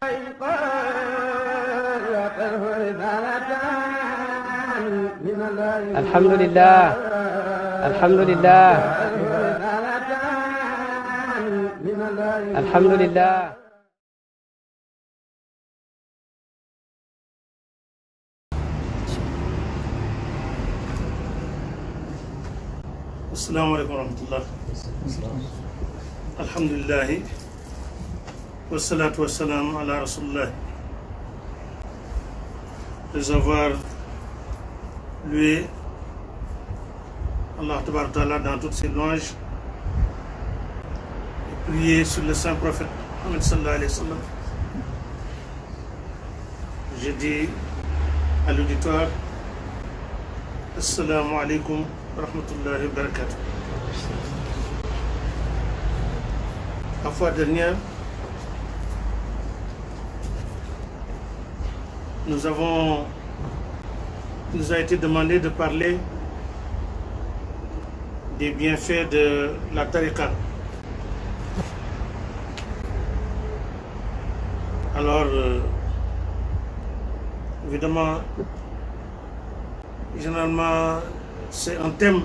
alhamdulillah alhamdulillah alhamdulillah. Assalamu alaikum wa rahmatullah. Alhamdulillah. Wassalatu wassalamu ala rasulullah. Après avoir loué Allah Tabaraka Ta'ala dans toutes ses louanges et prié sur le saint prophète Muhammad sallallahu alayhi wa sallam, je dis à l'auditoire Assalamu alaikum wa rahmatullahi wa barakatuh. La fois dernière, il nous a été demandé de parler des bienfaits de la tariqa. Alors, évidemment, généralement, c'est un thème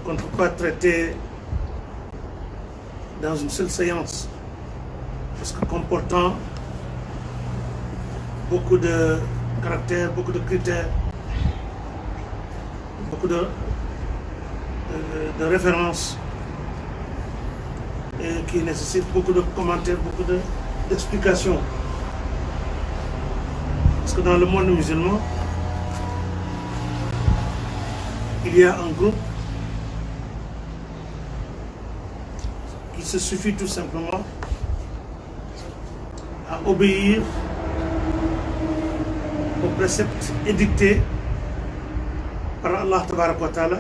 qu'on ne peut pas traiter dans une seule séance, parce que comportant beaucoup de caractères, beaucoup de critères, beaucoup de références, et qui nécessitent beaucoup de commentaires, beaucoup d'explications. Parce que dans le monde musulman, il y a un groupe qui se suffit tout simplement à obéir aux préceptes édictés par Allah Tabaraka wa Ta'ala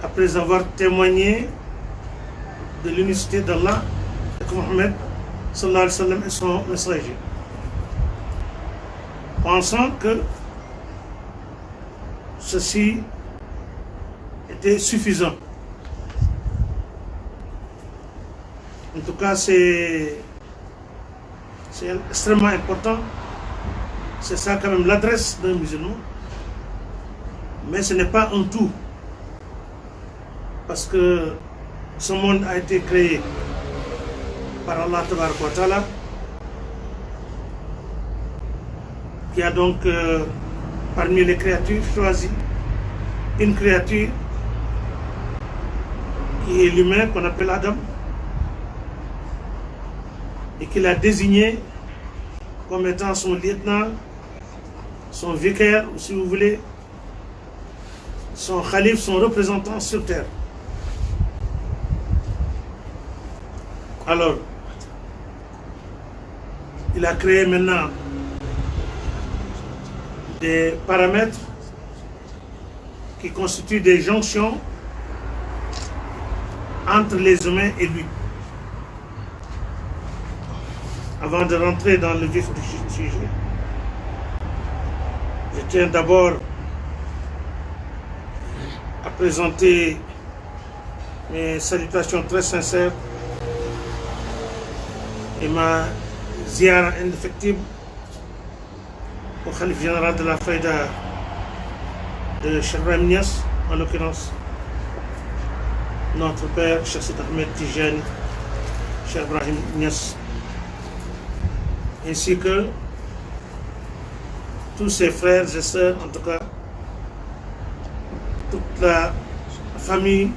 après avoir témoigné de l'unicité d'Allah et que Mohammed sallallahu alayhi wa sallam est son messager, pensant que ceci était suffisant. En tout cas, c'est extrêmement important. C'est ça quand même l'adresse d'un musulman. Mais ce n'est pas un tout. Parce que ce monde a été créé par Allah Tabaraka wa Ta'ala, qui a donc parmi les créatures choisi une créature qui est l'humain, qu'on appelle Adam, et qu'il a désigné comme étant son lieutenant, son vicaire, ou si vous voulez, son khalife, son représentant sur terre. Alors, il a créé maintenant des paramètres qui constituent des jonctions entre les humains et lui. Avant de rentrer dans le vif du sujet, je tiens d'abord à présenter mes salutations très sincères et ma ziara indéfectible au Khalife général de la Faïda de Cheikh Ibrahim Niass, en l'occurrence notre père Cheikh Sidi Ahmed Tijani, Cheikh Ibrahim Niass, ainsi que tous ses frères et sœurs, en tout cas toute la famille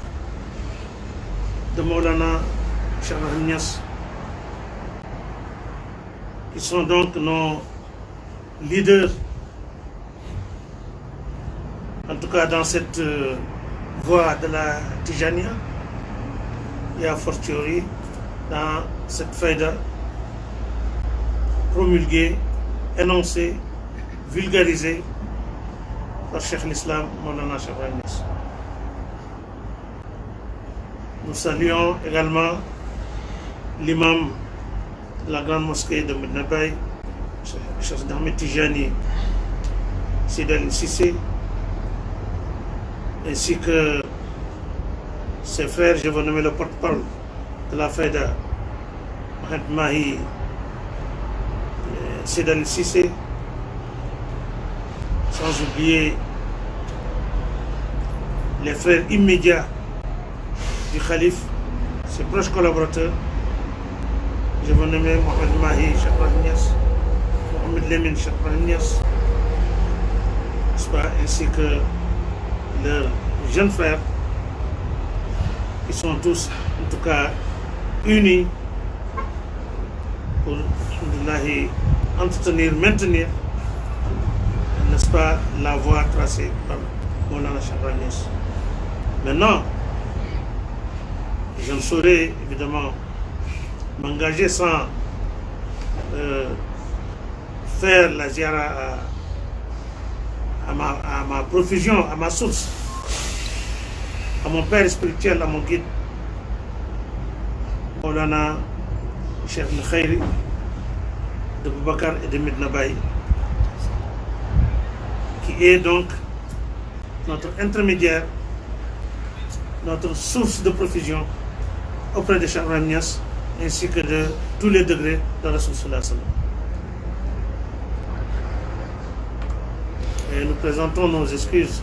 de Maulana Cheikh Ibrahim Niass, qui sont donc nos leaders, en tout cas dans cette voie de la Tijania, et a fortiori dans cette faïda promulguée, énoncée, vulgarisée par Cheikh l'Islam Maulana Cheikh Ibrahim Niass. Nous saluons également l'imam de la grande mosquée de Medina Baye, Cheikh Ahmed Tijani Sidi Ali Cissé, ainsi que ses frères. Je vais nommer le porte-parole de la Faïda, Mohamed Mahi Sedan Sissé, sans oublier les frères immédiats du calife, ses proches collaborateurs. Je veux nommer Mohamed Mahi Cheikh Ibrahim Niass, Mohamed Lemine Cheikh Ibrahim Niass, ainsi que leurs jeunes frères. Ils sont tous, en tout cas, unis pour entretenir, maintenir, n'est-ce pas, la voie tracée par Maulana Cheikh Ibrahim Niass. Maintenant, je ne saurais évidemment m'engager sans faire la ziara à ma profusion, à ma source, à mon père spirituel, à mon guide, Maulana Cheikh Khairi de Boubacar et de Medina Baye, qui est donc notre intermédiaire, notre source de profusion auprès de Cheikh Ibrahim Niass, ainsi que de tous les degrés de la source de la salle. Et nous présentons nos excuses.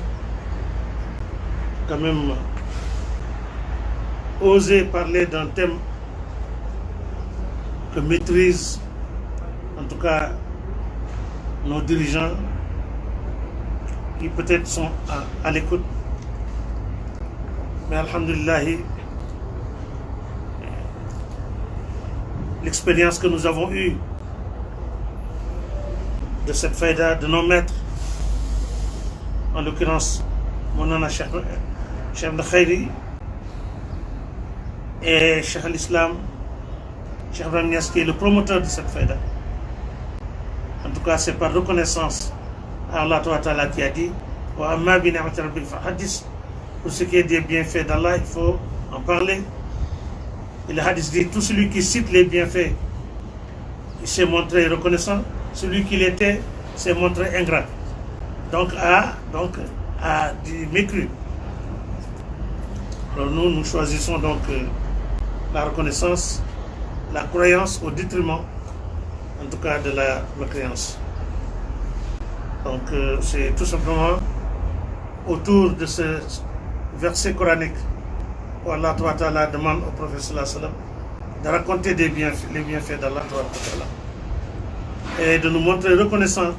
Quand même, oser parler d'un thème que maîtrisent, en tout cas, nos dirigeants, qui peut-être sont à l'écoute. Mais alhamdulillah, l'expérience que nous avons eue de cette faïda, de nos maîtres, en l'occurrence Maulana Cheikh Khairi et Cheikh al-Islam, Cheikh Ibrahim Niass, qui est le promoteur de cette faïda. En tout cas, c'est par reconnaissance à Allah Ta'ala qui a dit wa amma bi ni'mati rabbika fahadith. Pour ce qui est des bienfaits d'Allah, il faut en parler. Et le hadith dit tout celui qui cite les bienfaits, il s'est montré reconnaissant. Celui qui l'était s'est montré ingrat. Donc a du mécru. Alors nous choisissons donc la reconnaissance, la croyance au détriment, en tout cas de la mécréance. Donc c'est tout simplement autour de ce verset coranique où Allah Ta'ala demande au prophète sallallahu alayhi wa sallam de raconter les bienfaits d'Allah Ta'ala et de nous montrer reconnaissants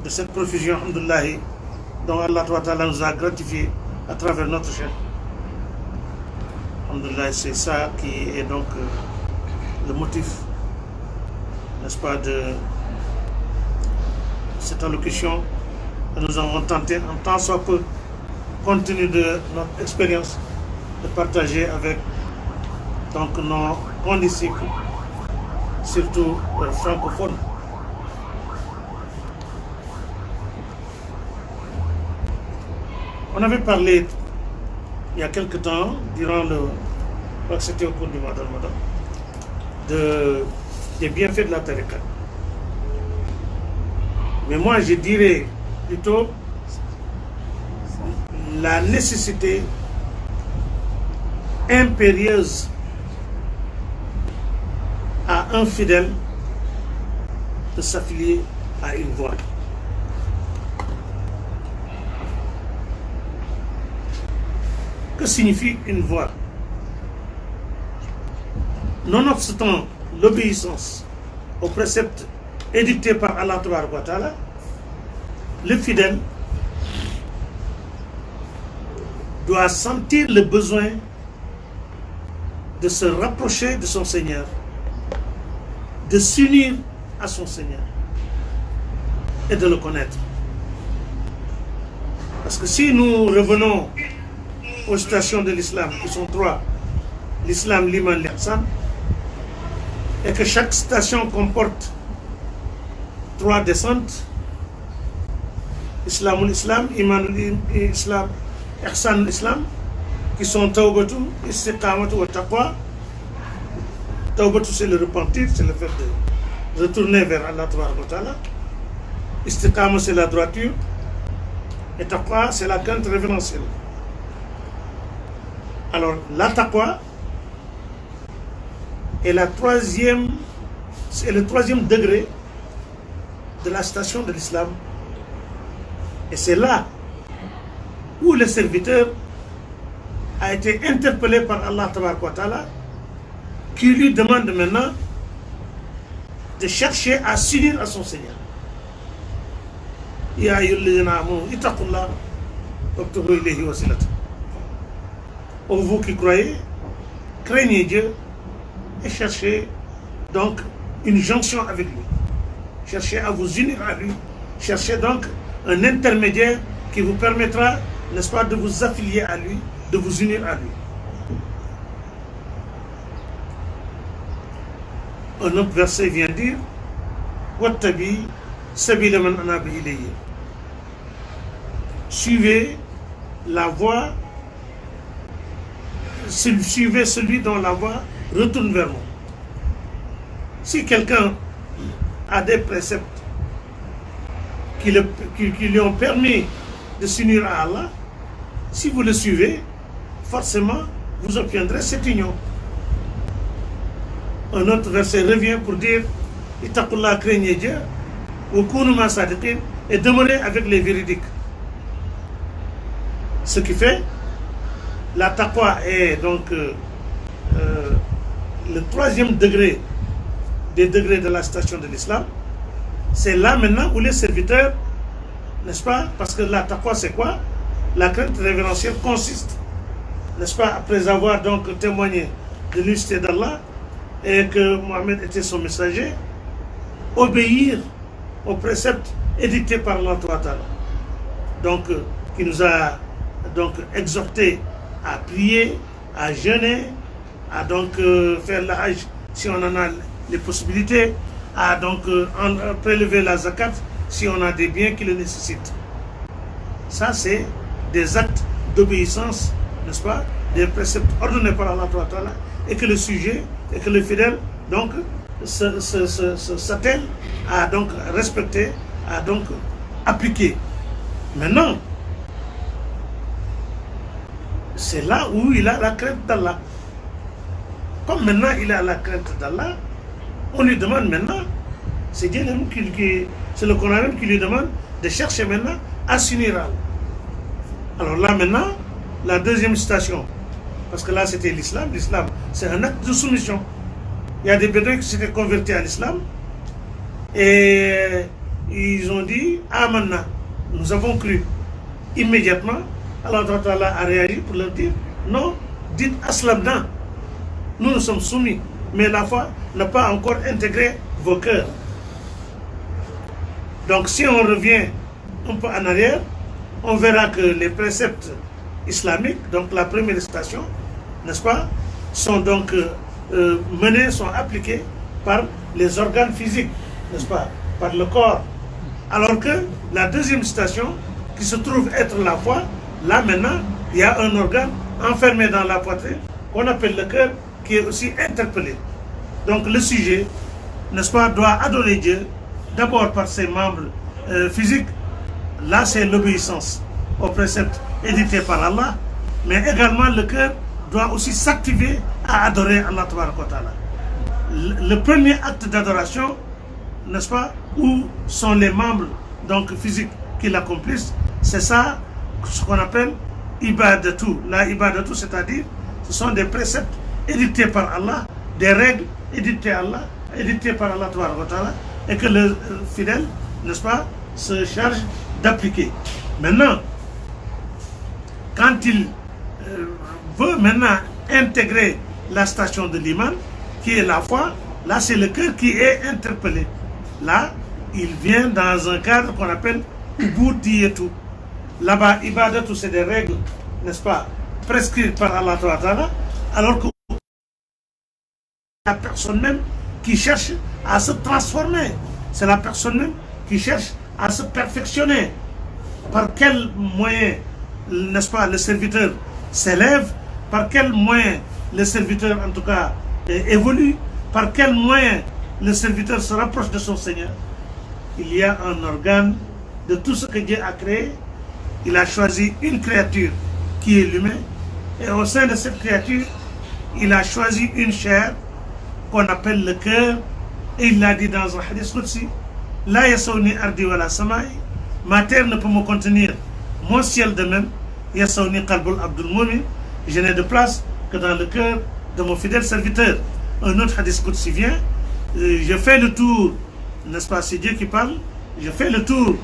de cette profusion, alhamdoulilah, dont Allah Ta'ala nous a gratifié à travers notre chef. Alhamdoulilah, c'est ça qui est donc le motif, n'est-ce pas, de cette allocution que nous avons tenté, en tant soit peu, compte tenu de notre expérience, de partager avec donc nos condisciples, surtout francophones. On avait parlé il y a quelque temps, durant je crois que c'était au cours du mois de Ramadan, des bienfaits de la tariqa. Mais moi je dirais plutôt la nécessité impérieuse à un fidèle de s'affilier à une voie. Que signifie une voie? Nonobstant l'obéissance aux préceptes édictés par Allah Ta'ala, le fidèle doit sentir le besoin de se rapprocher de son Seigneur, de s'unir à son Seigneur et de le connaître. Parce que si nous revenons aux stations de l'islam, qui sont trois, l'islam, l'iman, l'ihsan, et que chaque station comporte trois descentes, islamul islam, imanul islam, ihsanul islam, qui sont tawbatu, istiqamatu wa taqwa. Tawbatu, c'est le repentir, c'est le fait de retourner vers Allah Ta'ala. Istiqama, c'est la droiture, et taqwa, c'est la crainte révérentielle. Alors, la taqwa est le troisième degré de la station de l'islam. Et c'est là où le serviteur a été interpellé par Allah Tabaraka wa Ta'ala, qui lui demande maintenant de chercher à s'unir à son Seigneur. Ya ayyuhalladhina amanu ittaqullah wabtaghu ilayhi wasilata. Ô vous qui croyez, craignez Dieu et cherchez donc une jonction avec lui. Cherchez à vous unir à lui. Cherchez donc un intermédiaire qui vous permettra, n'est-ce pas, de vous affilier à lui, de vous unir à lui. Un autre verset vient dire Wattabi sabila man anaba ilayya. Suivez la voie, suivez celui dont la voie retourne vers moi. Si quelqu'un a des préceptes qui lui ont permis de s'unir à Allah, si vous le suivez, forcément, vous obtiendrez cette union. Un autre verset revient pour dire Ittaqullah, craignez Dieu, wa kunu ma sadiqin, et demeurez avec les véridiques. Ce qui fait, la taqwa est donc le troisième degré des degrés de la station de l'islam. C'est là maintenant où les serviteurs, n'est-ce pas, parce que la taqwa c'est quoi? La crainte révérentielle consiste, n'est-ce pas, après avoir donc témoigné de l'unicité d'Allah et que Mohammed était son messager, obéir aux préceptes édictés par Allah Ta'ala. Donc, qui nous a donc exhorté à prier, à jeûner, à donc faire la hajj si on en a les possibilités, à donc prélever la zakat si on a des biens qui le nécessitent. Ça, c'est des actes d'obéissance, n'est-ce pas, des préceptes ordonnés par Allah Ta'ala, et que le sujet, et que le fidèle, donc, s'attelle à donc respecter, à donc appliquer. Maintenant, c'est là où il a la crainte d'Allah. Comme maintenant il a la crainte d'Allah, on lui demande maintenant, c'est Dieu même c'est le Coran même qui lui demande de chercher maintenant à s'unir à Allah. Alors là maintenant, la deuxième station, parce que là c'était l'islam, l'islam c'est un acte de soumission. Il y a des bédouins qui s'étaient convertis à l'islam et ils ont dit Amanna, nous avons cru. Immédiatement, Allah a réagi pour leur dire non, dites Aslamna, nous sommes soumis, mais la foi n'a pas encore intégré vos cœurs. Donc si on revient un peu en arrière, on verra que les préceptes islamiques, donc la première station, n'est-ce pas, sont donc menés, sont appliqués par les organes physiques, n'est-ce pas, par le corps. Alors que la deuxième station, qui se trouve être la foi, là maintenant, il y a un organe enfermé dans la poitrine, qu'on appelle le cœur, qui est aussi interpellé. Donc le sujet, n'est-ce pas, doit adorer Dieu, d'abord par ses membres physiques. Là c'est l'obéissance aux préceptes édictés par Allah, mais également le cœur doit aussi s'activer à adorer Allah Ta'ala. Le premier acte d'adoration, n'est-ce pas, où sont les membres donc physiques qui l'accomplissent, c'est ça ce qu'on appelle ibadatu. La ibadatu, c'est-à-dire ce sont des préceptes édictés par Allah, des règles édictées par Allah Ta'ala, et que le fidèle, n'est-ce pas, se charge d'appliquer. Maintenant, quand il veut maintenant intégrer la station de l'iman, qui est la foi, là c'est le cœur qui est interpellé. Là, il vient dans un cadre qu'on appelle ubudiyatu. Là-bas, ibadatu, c'est des règles, n'est-ce pas, prescrites par Allah Ta'ala, alors que la personne même qui cherche à se transformer, c'est la personne même qui cherche à se perfectionner. Par quel moyen, n'est-ce pas, le serviteur s'élève, par quel moyen le serviteur en tout cas évolue, par quel moyen le serviteur se rapproche de son Seigneur. Il y a un organe de tout ce que Dieu a créé. Il a choisi une créature qui est l'humain, et au sein de cette créature, il a choisi une chair qu'on appelle le cœur. Et il l'a dit dans un hadith Qudsi, La yasawni ardi wa la samai, ma terre ne peut me contenir, mon ciel de même, yasawni qalbul abdul mu'min, je n'ai de place que dans le cœur de mon fidèle serviteur. Un autre hadith Qudsi vient, je fais le tour, n'est-ce pas, c'est Dieu qui parle, je fais le tour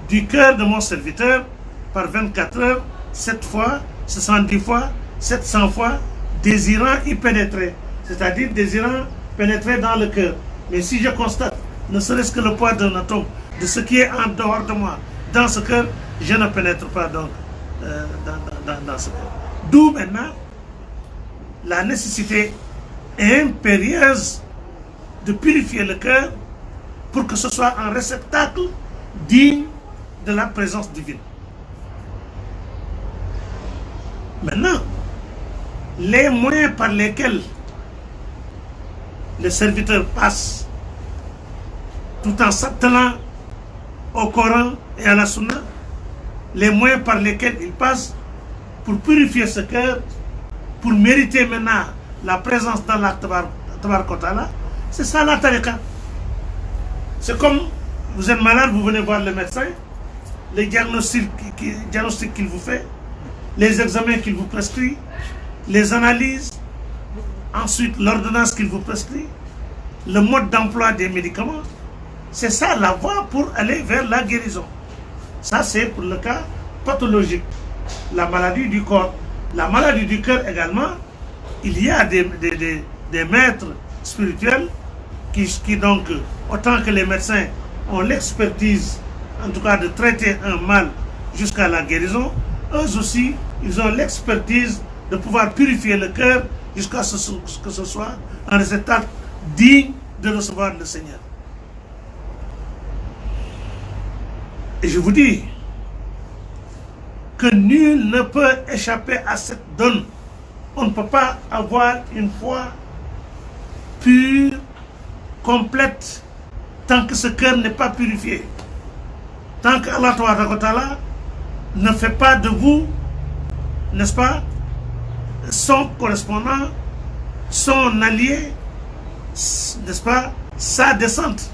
du cœur de mon serviteur par 24 heures, 7 fois, 70 fois, 700 fois, désirant y pénétrer, c'est-à-dire désirant pénétrer dans le cœur. Mais si je constate, ne serait-ce que le poids d'un atome, de ce qui est en dehors de moi, dans ce cœur, je ne pénètre pas donc dans ce cœur. D'où maintenant la nécessité impérieuse de purifier le cœur pour que ce soit un réceptacle digne de la présence divine. Maintenant, les moyens par lesquels le serviteur passe tout en s'attelant au Coran et à la Sunna, les moyens par lesquels il passe pour purifier ce cœur, pour mériter maintenant la présence d'Allah Tabaraka wa Ta'ala, c'est ça la tariqa. C'est comme vous êtes malade, vous venez voir le médecin, les diagnostics qu'il vous fait, les examens qu'il vous prescrit, les analyses, ensuite l'ordonnance qu'il vous prescrit, le mode d'emploi des médicaments. C'est ça la voie pour aller vers la guérison. Ça c'est pour le cas pathologique, la maladie du corps. La maladie du cœur également, il y a des maîtres spirituels qui donc, autant que les médecins ont l'expertise, en tout cas de traiter un mal jusqu'à la guérison, eux aussi, ils ont l'expertise de pouvoir purifier le cœur jusqu'à ce que ce soit un résultat digne de recevoir le Seigneur. Et je vous dis que nul ne peut échapper à cette donne. On ne peut pas avoir une foi pure, complète, tant que ce cœur n'est pas purifié. Tant qu'Allah Ta'ala ne fait pas de vous, n'est-ce pas, son correspondant, son allié, n'est-ce pas, sa descente.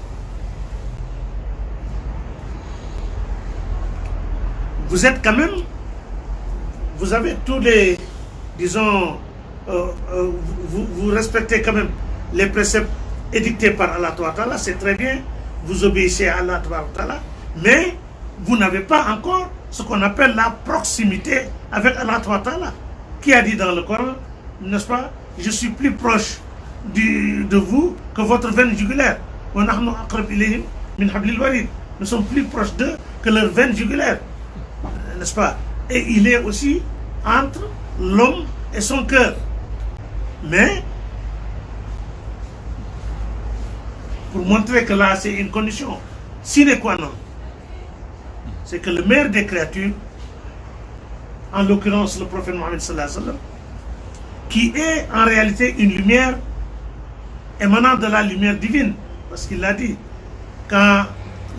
Vous êtes quand même, vous avez tous les, disons, vous respectez quand même les préceptes édictés par Allah Ta'ala, c'est très bien, vous obéissez à Allah Ta'ala, mais vous n'avez pas encore ce qu'on appelle la proximité avec Allah Ta'ala, qui a dit dans le Coran, n'est-ce pas, je suis plus proche de vous que votre veine jugulaire. Nous sommes plus proches d'eux que leur veine jugulaire, n'est-ce pas? Et il est aussi entre l'homme et son cœur. Mais, pour montrer que là c'est une condition sine qua non, c'est que le meilleur des créatures, en l'occurrence le prophète Mohammed sallallahu alayhi wa sallam, qui est en réalité une lumière émanant de la lumière divine, parce qu'il l'a dit, quand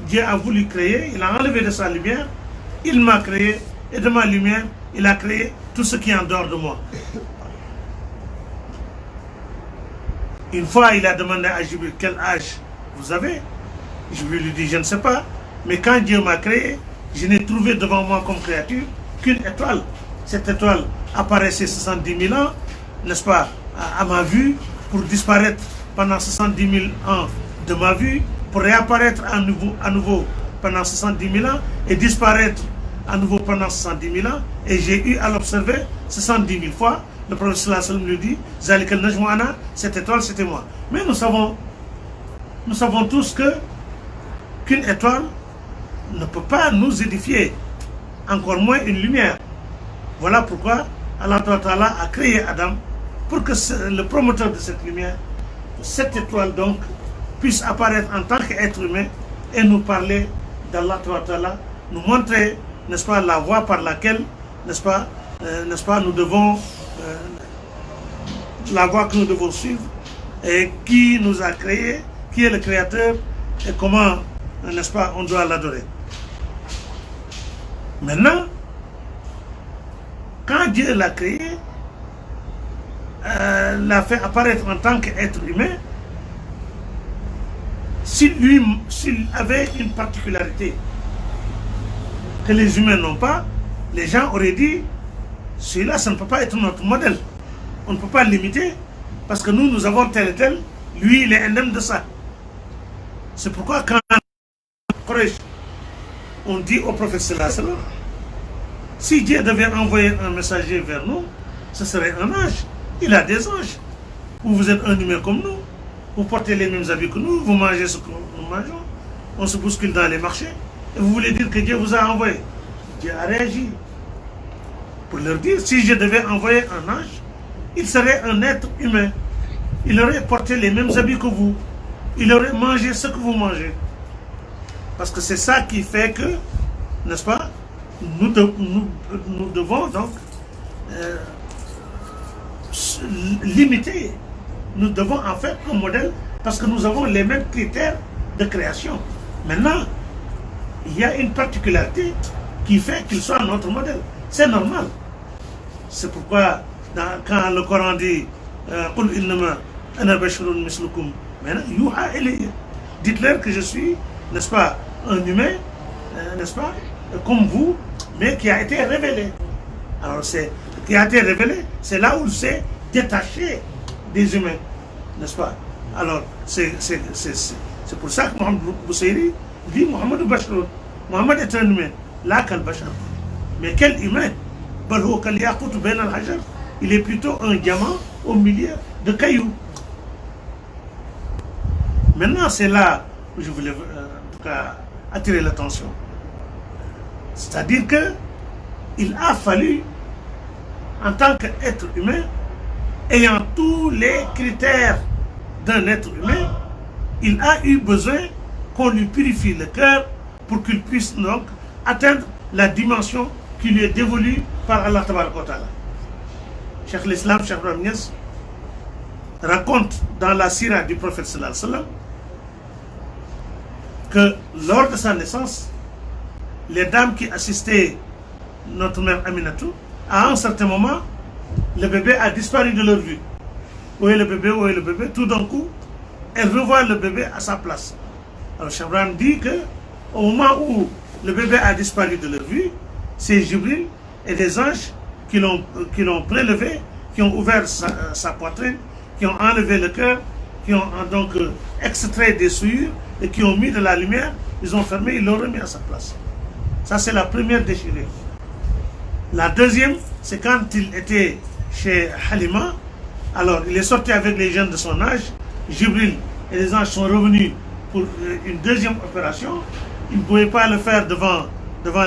Dieu a voulu créer, il a enlevé de sa lumière, il m'a créé, et de ma lumière, il a créé tout ce qui est en dehors de moi. Une fois, il a demandé à Jibril quel âge vous avez. Jibril lui dit, je ne sais pas, mais quand Dieu m'a créé, je n'ai trouvé devant moi comme créature qu'une étoile. Cette étoile apparaissait 70 000 ans, n'est-ce pas, à ma vue, pour disparaître pendant 70 000 ans de ma vue, pour réapparaître à nouveau pendant 70 000 ans et disparaître à nouveau pendant 70 000 ans. Et j'ai eu à l'observer 70 000 fois. Le prophète sallallahu alayhi wa sallam lui dit, Zalik al-Najmu'ana, cette étoile c'était moi. Mais nous savons tous qu'une étoile ne peut pas nous édifier, encore moins une lumière. Voilà pourquoi Allah Ta'ala a créé Adam, pour que le promoteur de cette lumière, cette étoile donc, puisse apparaître en tant qu'être humain et nous parler d'Allah Ta'ala, nous montrer, n'est-ce pas, la voie par laquelle, n'est-ce pas, nous devons, la voie que nous devons suivre, et qui nous a créé, qui est le créateur, et comment, n'est-ce pas, on doit l'adorer. Maintenant, quand Dieu l'a créé, l'a fait apparaître en tant qu'être humain, s'il avait une particularité que les humains n'ont pas, les gens auraient dit, celui-là, ça ne peut pas être notre modèle. On ne peut pas l'imiter, parce que nous avons tel et tel, lui, il est indemne de ça. C'est pourquoi quand on dit au prophète sallallahu alayhi wa sallam, si Dieu devait envoyer un messager vers nous, ce serait un ange. Il a des anges. Vous êtes un humain comme nous. Vous portez les mêmes habits que nous. Vous mangez ce que nous mangeons. On se bouscule dans les marchés. Et vous voulez dire que Dieu vous a envoyé. Dieu a réagi. Pour leur dire, si je devais envoyer un ange, il serait un être humain. Il aurait porté les mêmes habits que vous. Il aurait mangé ce que vous mangez. Parce que c'est ça qui fait que, n'est-ce pas, nous devons donc limiter. Nous devons en faire un modèle parce que nous avons les mêmes critères de création. Maintenant, il y a une particularité qui fait qu'il soit notre modèle. C'est normal. C'est pourquoi quand le Coran dit dites-leur que je suis, n'est-ce pas, un humain, n'est-ce pas, comme vous, mais qui a été révélé. Alors, qui a été révélé, c'est là où il s'est détaché des humains, n'est-ce pas? Alors, c'est pour ça que Mohamed Boussaïri dit Mohamed Bachar. Mohamed est un humain, là qu'al Bachar. Mais quel humain? Il est plutôt un diamant au milieu de cailloux. Maintenant, c'est là où je voulais en tout cas attirer l'attention. C'est-à-dire que il a fallu, en tant qu'être humain, ayant tous les critères d'un être humain, il a eu besoin qu'on lui purifie le cœur pour qu'il puisse donc atteindre la dimension qui lui est dévolue par Allah Tabaraka wa Ta'ala. Cheikh l'Islam, Cheikh Ibrahim Niass, raconte dans la sira du prophète sallallahu alayhi wa sallam que lors de sa naissance, les dames qui assistaient notre mère Aminatou, à un certain moment, le bébé a disparu de leur vue. Où est le bébé? Où est le bébé? Tout d'un coup, elles revoient le bébé à sa place. Alors Cheikh Ibrahim dit que au moment où le bébé a disparu de leur vue, c'est Jibril et des anges qui l'ont prélevé, qui ont ouvert sa poitrine, qui ont enlevé le cœur, qui ont donc extrait des souillures et qui ont mis de la lumière, ils ont fermé, ils l'ont remis à sa place. Ça, c'est la première déchirure. La deuxième, c'est quand il était chez Halima. Alors, il est sorti avec les jeunes de son âge. Jibril et les anges sont revenus pour une deuxième opération. Ils ne pouvaient pas le faire devant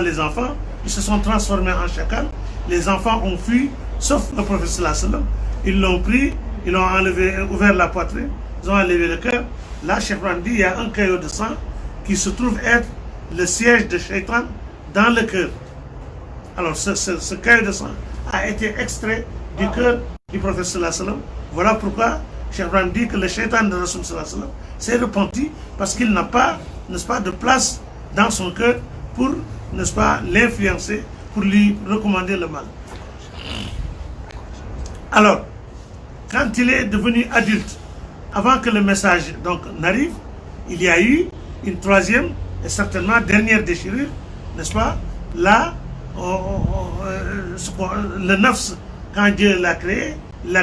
les enfants. Ils se sont transformés en chacal. Les enfants ont fui, sauf le prophète sallallahu alayhi wa sallam. Ils l'ont pris, ils l'ont enlevé, ouvert la poitrine, ils ont enlevé le cœur. Là, Cheikh Ibrahim dit, il y a un caillot de sang qui se trouve être le siège de Shaitan dans le cœur. Alors, ce caillot de sang a été extrait du cœur du prophète sallallahu alayhi wa sallam. Voilà pourquoi Cheikh Ibrahim dit que le Shaitan de Rasul sallallahu alayhi wa sallam s'est repenti parce qu'il n'a pas, n'est-ce pas, de place dans son cœur pour, n'est-ce pas, l'influencer, pour lui recommander le mal. Alors, quand il est devenu adulte, avant que le message donc n'arrive, il y a eu une troisième et certainement dernière déchirure, n'est-ce pas? Là, le nafs, quand Dieu l'a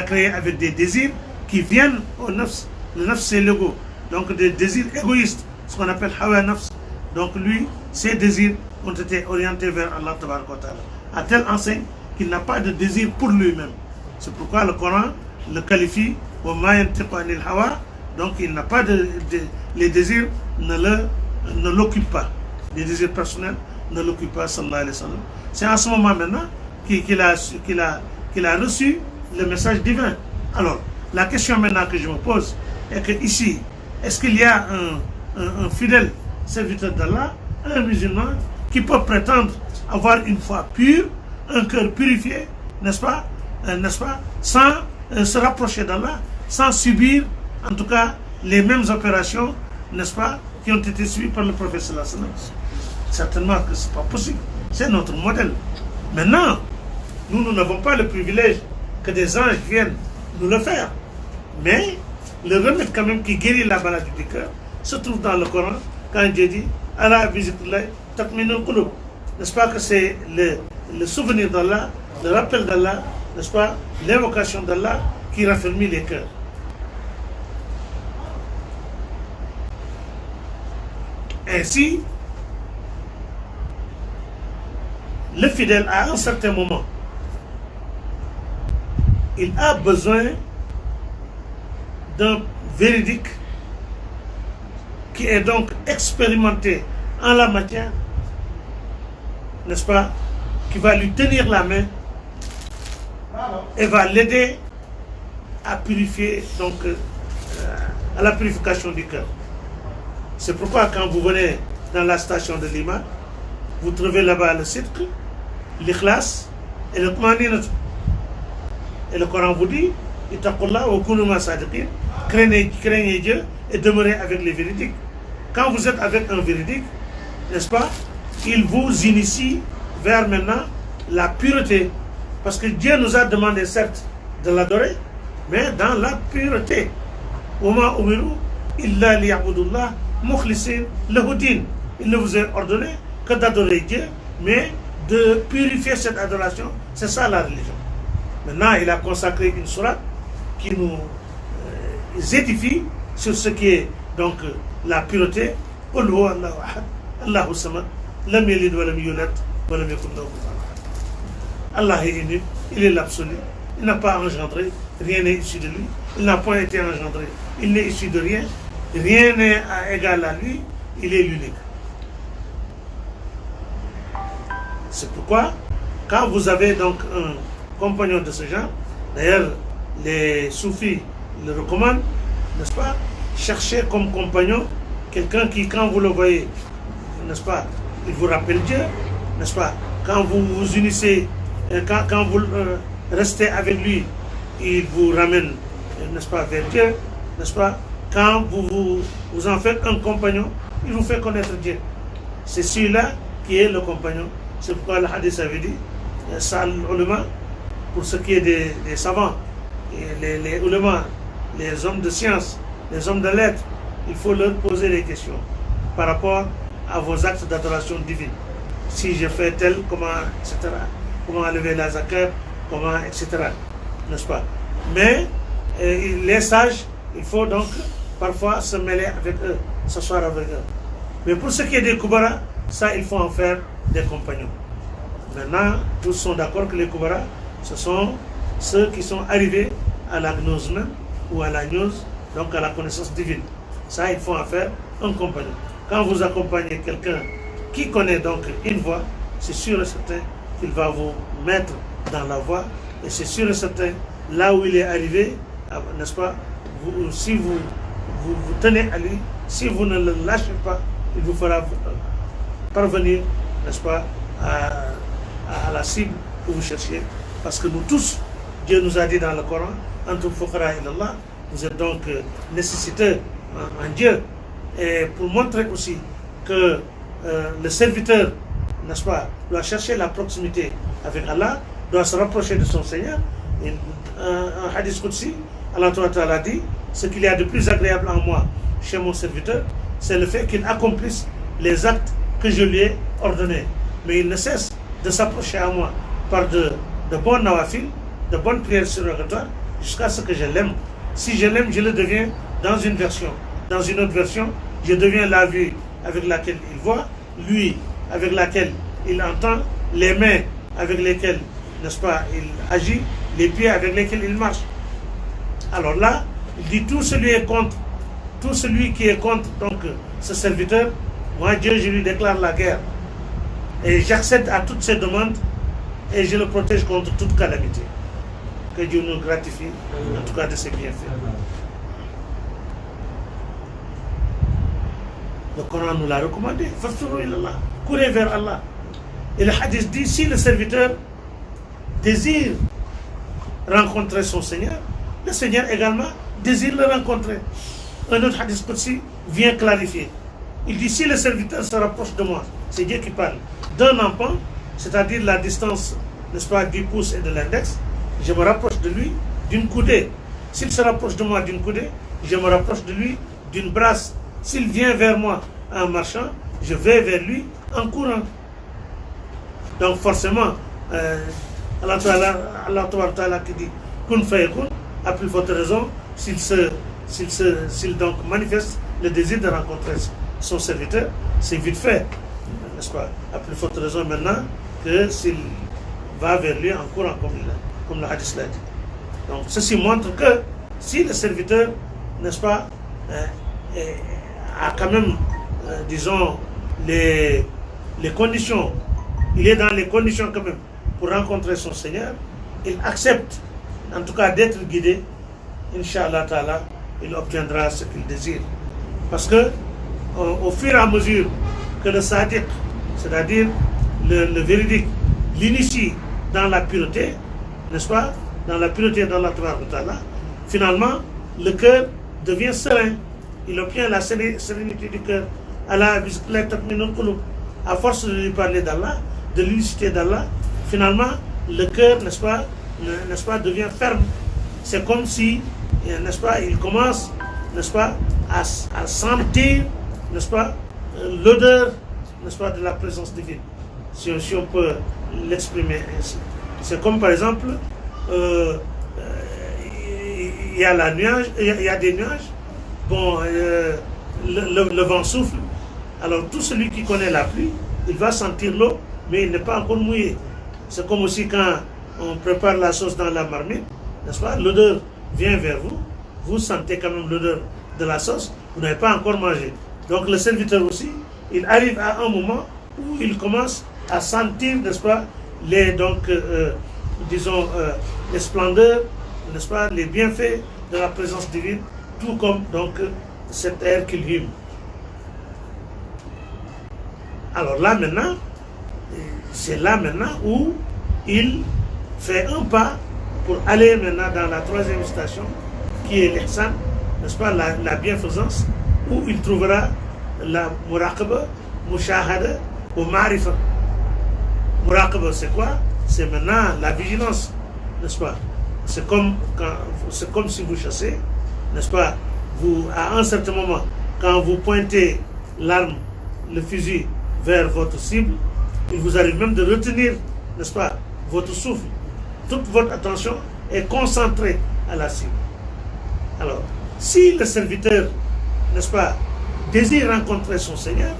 créé avec des désirs qui viennent au nafs. Le nafs, c'est l'ego. Donc des désirs égoïstes, ce qu'on appelle hawa nafs. Donc lui, ses désirs ont été orientés vers Allah Tabaraka wa Ta'ala, à telle enseigne qu'il n'a pas de désir pour lui-même. C'est pourquoi le Coran le qualifie wa ma yantiqu anil hawa. Donc il n'a pas les désirs ne l'occupent pas. Les désirs personnels ne l'occupent pas, sallallahu alayhi wa sallam. C'est en ce moment maintenant qu'il a reçu le message divin. Alors, la question maintenant que je me pose est que ici, est-ce qu'il y a un fidèle serviteur d'Allah, un musulman, qui peut prétendre avoir une foi pure, un cœur purifié, n'est-ce pas, sans se rapprocher d'Allah, sans subir, en tout cas, les mêmes opérations, n'est-ce pas, qui ont été suivies par le prophète sallallahu alayhi wa sallam. Certainement que ce n'est pas possible. C'est notre modèle. Maintenant, nous n'avons pas le privilège que des anges viennent nous le faire. Mais le remède quand même qui guérit la maladie du cœur, se trouve dans le Coran quand Dieu dit Ala bizikrillah tatminul qulub. N'est-ce pas que c'est le souvenir d'Allah, le rappel d'Allah, n'est-ce pas, l'invocation d'Allah qui raffermit les cœurs. Ainsi, le fidèle, à un certain moment, il a besoin d'un véridique qui est donc expérimenté en la matière, n'est-ce pas, qui va lui tenir la main et va l'aider à purifier, donc à la purification du cœur. C'est pourquoi quand vous venez dans la station de Lima, vous trouvez là-bas le sidq, l'ikhlas et le tmaninat. Et le Coran vous dit Ittaqullah wa kunu ma sadiqin, craignez Dieu et demeurez avec les véridiques. Quand vous êtes avec un véridique, n'est-ce pas, il vous initie vers maintenant la pureté. Parce que Dieu nous a demandé certes de l'adorer, mais dans la pureté. Wama umiru illa liya'budullah mukhlisin lahu din. Il ne vous est ordonné que d'adorer Dieu, mais de purifier cette adoration. C'est ça la religion. Maintenant, il a consacré une sourate qui nous édifie sur ce qui est donc la pureté. Qul huwa Allahu ahad, Allahu samad, lam yalid wa lam yulad wa lam yakul lahu kufuwan ahad. Allah est unique, il est l'absolu, il n'a pas engendré, rien n'est issu de lui, il n'a point été engendré, il n'est issu de rien, rien n'est égal à lui, il est l'unique. C'est pourquoi, quand vous avez donc un compagnon de ce genre, d'ailleurs les soufis le recommandent, n'est-ce pas, cherchez comme compagnon quelqu'un qui, quand vous le voyez, n'est-ce pas, il vous rappelle Dieu, n'est-ce pas, quand vous vous unissez, quand vous restez avec lui, il vous ramène, n'est-ce pas, vers Dieu, n'est-ce pas, quand vous en faites un compagnon, il vous fait connaître Dieu. C'est celui-là qui est le compagnon. C'est pourquoi le hadith avait dit, Sa'al ulama, pour ce qui est des savants, et les ulama, les hommes de science, les hommes de lettres, il faut leur poser des questions par rapport à vos actes d'adoration divine. Si je fais tel, comment, etc. Comment enlever la zakat, comment, etc. N'est-ce pas? Mais les sages, il faut donc parfois se mêler avec eux, s'asseoir avec eux. Mais pour ce qui est des Koubara, ça, il faut en faire des compagnons. Maintenant, tous sont d'accord que les Koubara, ce sont ceux qui sont arrivés à la gnose même, ou à la gnose, donc à la connaissance divine. Ça, il faut en faire un compagnon. Quand vous accompagnez quelqu'un qui connaît donc une voie, c'est sûr et certain qu'il va vous mettre dans la voie, et c'est sûr et certain, là où il est arrivé, n'est-ce pas, si vous tenez à lui, si vous ne le lâchez pas, il vous fera parvenir, n'est-ce pas, à la cible que vous cherchez. Parce que nous tous, Dieu nous a dit dans le Coran, Antum fuqara ilallah, vous êtes donc nécessiteux en Dieu. Et pour montrer aussi que le serviteur, n'est-ce pas, doit chercher la proximité avec Allah, doit se rapprocher de son Seigneur. Un hadith Qudsi, Allah Ta'ala dit, ce qu'il y a de plus agréable en moi, chez mon serviteur, c'est le fait qu'il accomplisse les actes que je lui ai ordonnés. Mais il ne cesse de s'approcher à moi par de bons nawafil, de bonnes prières surrogatoires, jusqu'à ce que je l'aime. Si je l'aime, je le deviens dans une version. Dans une autre version, je deviens la vue avec laquelle il voit, lui avec laquelle il entend, les mains avec lesquelles, n'est-ce pas, il agit, les pieds avec lesquels il marche. Alors là, il dit tout celui qui est contre donc ce serviteur, moi Dieu, je lui déclare la guerre. Et j'accède à toutes ses demandes et je le protège contre toute calamité. Que Dieu nous gratifie, en tout cas de ses bienfaits. Le Coran nous l'a recommandé. Courez vers Allah. Et le hadith dit, si le serviteur désire rencontrer son Seigneur, le Seigneur également désire le rencontrer. Un autre hadith Qudsi vient clarifier. Il dit, si le serviteur se rapproche de moi, c'est Dieu qui parle, d'un empan, c'est-à-dire la distance, n'est-ce pas, du pouce et de l'index, je me rapproche de lui d'une coudée. S'il se rapproche de moi d'une coudée, je me rapproche de lui d'une brasse s'il vient vers moi en marchant, je vais vers lui en courant. Donc forcément, Allah Ta'ala qui dit Kun fayakun, a plus forte raison s'il donc manifeste le désir de rencontrer son serviteur, c'est vite fait, n'est-ce pas? A plus forte raison maintenant que s'il va vers lui en courant, comme le hadith l'a dit. Donc ceci montre que si le serviteur, n'est-ce pas, a quand même, disons, les conditions, il est dans les conditions quand même pour rencontrer son Seigneur, il accepte en tout cas d'être guidé, Inch'Allah Ta'ala, il obtiendra ce qu'il désire. Parce que au fur et à mesure que le sadiq, c'est-à-dire le véridique, l'initie dans la pureté, n'est-ce pas, dans la pureté d'Allah Ta'ala, finalement, le cœur devient serein. Il obtient la sérénité du cœur. À force de lui parler d'Allah, de l'unicité d'Allah, finalement, le cœur, n'est-ce pas, devient ferme. C'est comme si, n'est-ce pas, il commence, n'est-ce pas, à sentir, n'est-ce pas, l'odeur, n'est-ce pas, de la présence divine, si on peut l'exprimer ainsi. C'est comme par exemple, il y a des nuages, bon, le vent souffle, alors tout celui qui connaît la pluie, il va sentir l'eau, mais il n'est pas encore mouillé. C'est comme aussi quand on prépare la sauce dans la marmite, n'est-ce pas, l'odeur vient vers vous, vous sentez quand même l'odeur de la sauce, vous n'avez pas encore mangé. Donc le serviteur aussi, il arrive à un moment où il commence à sentir, n'est-ce pas, les splendeurs, n'est-ce pas, les bienfaits de la présence divine, tout comme donc cet air qu'il hume. Alors là maintenant, c'est là maintenant où il fait un pas pour aller maintenant dans la troisième station, qui est l'ihsan, n'est-ce pas, la bienfaisance, où il trouvera la muraqaba, mushahada ou marifa. Muraqaba, c'est quoi? C'est maintenant la vigilance, n'est-ce pas? C'est comme si vous chassez, n'est-ce pas? À un certain moment, quand vous pointez l'arme, le fusil vers votre cible, il vous arrive même de retenir, n'est-ce pas, votre souffle. Toute votre attention est concentrée à la cible. Alors, si le serviteur, n'est-ce pas, désire rencontrer son Seigneur,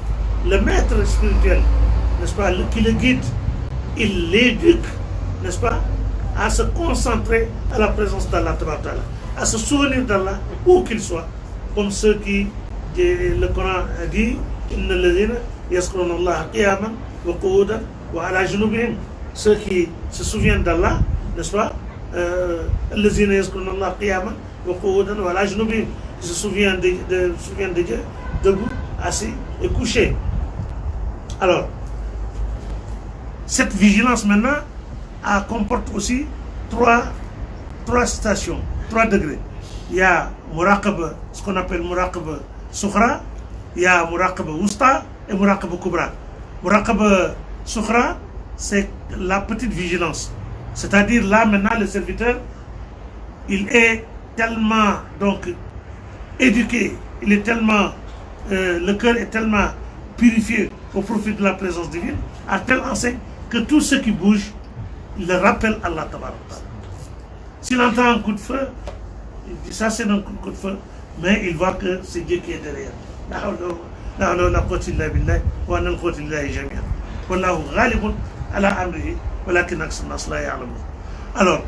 le maître spirituel, n'est-ce pas, qui le guide, il l'éduque, n'est-ce pas, à se concentrer à la présence d'Allah, à se souvenir d'Allah où qu'il soit, comme ceux qui, le Coran dit, Inna alladhina yazkuruna Allah qiyaman wa qu'udan wa ala junubihim, ceux qui se souviennent d'Allah, n'est-ce pas, alladhina yazkuruna Allah qiyaman wa qu'udan wa ala junubihim, qui se souviennent de Dieu debout, assis et couché. Alors, cette vigilance maintenant comporte aussi trois stations, 3 degrés. Il y a Muraqaba, ce qu'on appelle Muraqaba Sukhra, il y a Muraqaba Wusta et Muraqaba Kubra. Muraqaba Sukhra, c'est la petite vigilance. C'est-à-dire là maintenant le serviteur, il est tellement donc éduqué, il est tellement, le cœur est tellement purifié au profit de la présence divine, à telle enseigne que tout ce qui bouge, il le rappelle Allah Tabaraka. S'il entend un coup de feu, il dit ça c'est un coup de feu, mais il voit que c'est Dieu qui est derrière. Alors,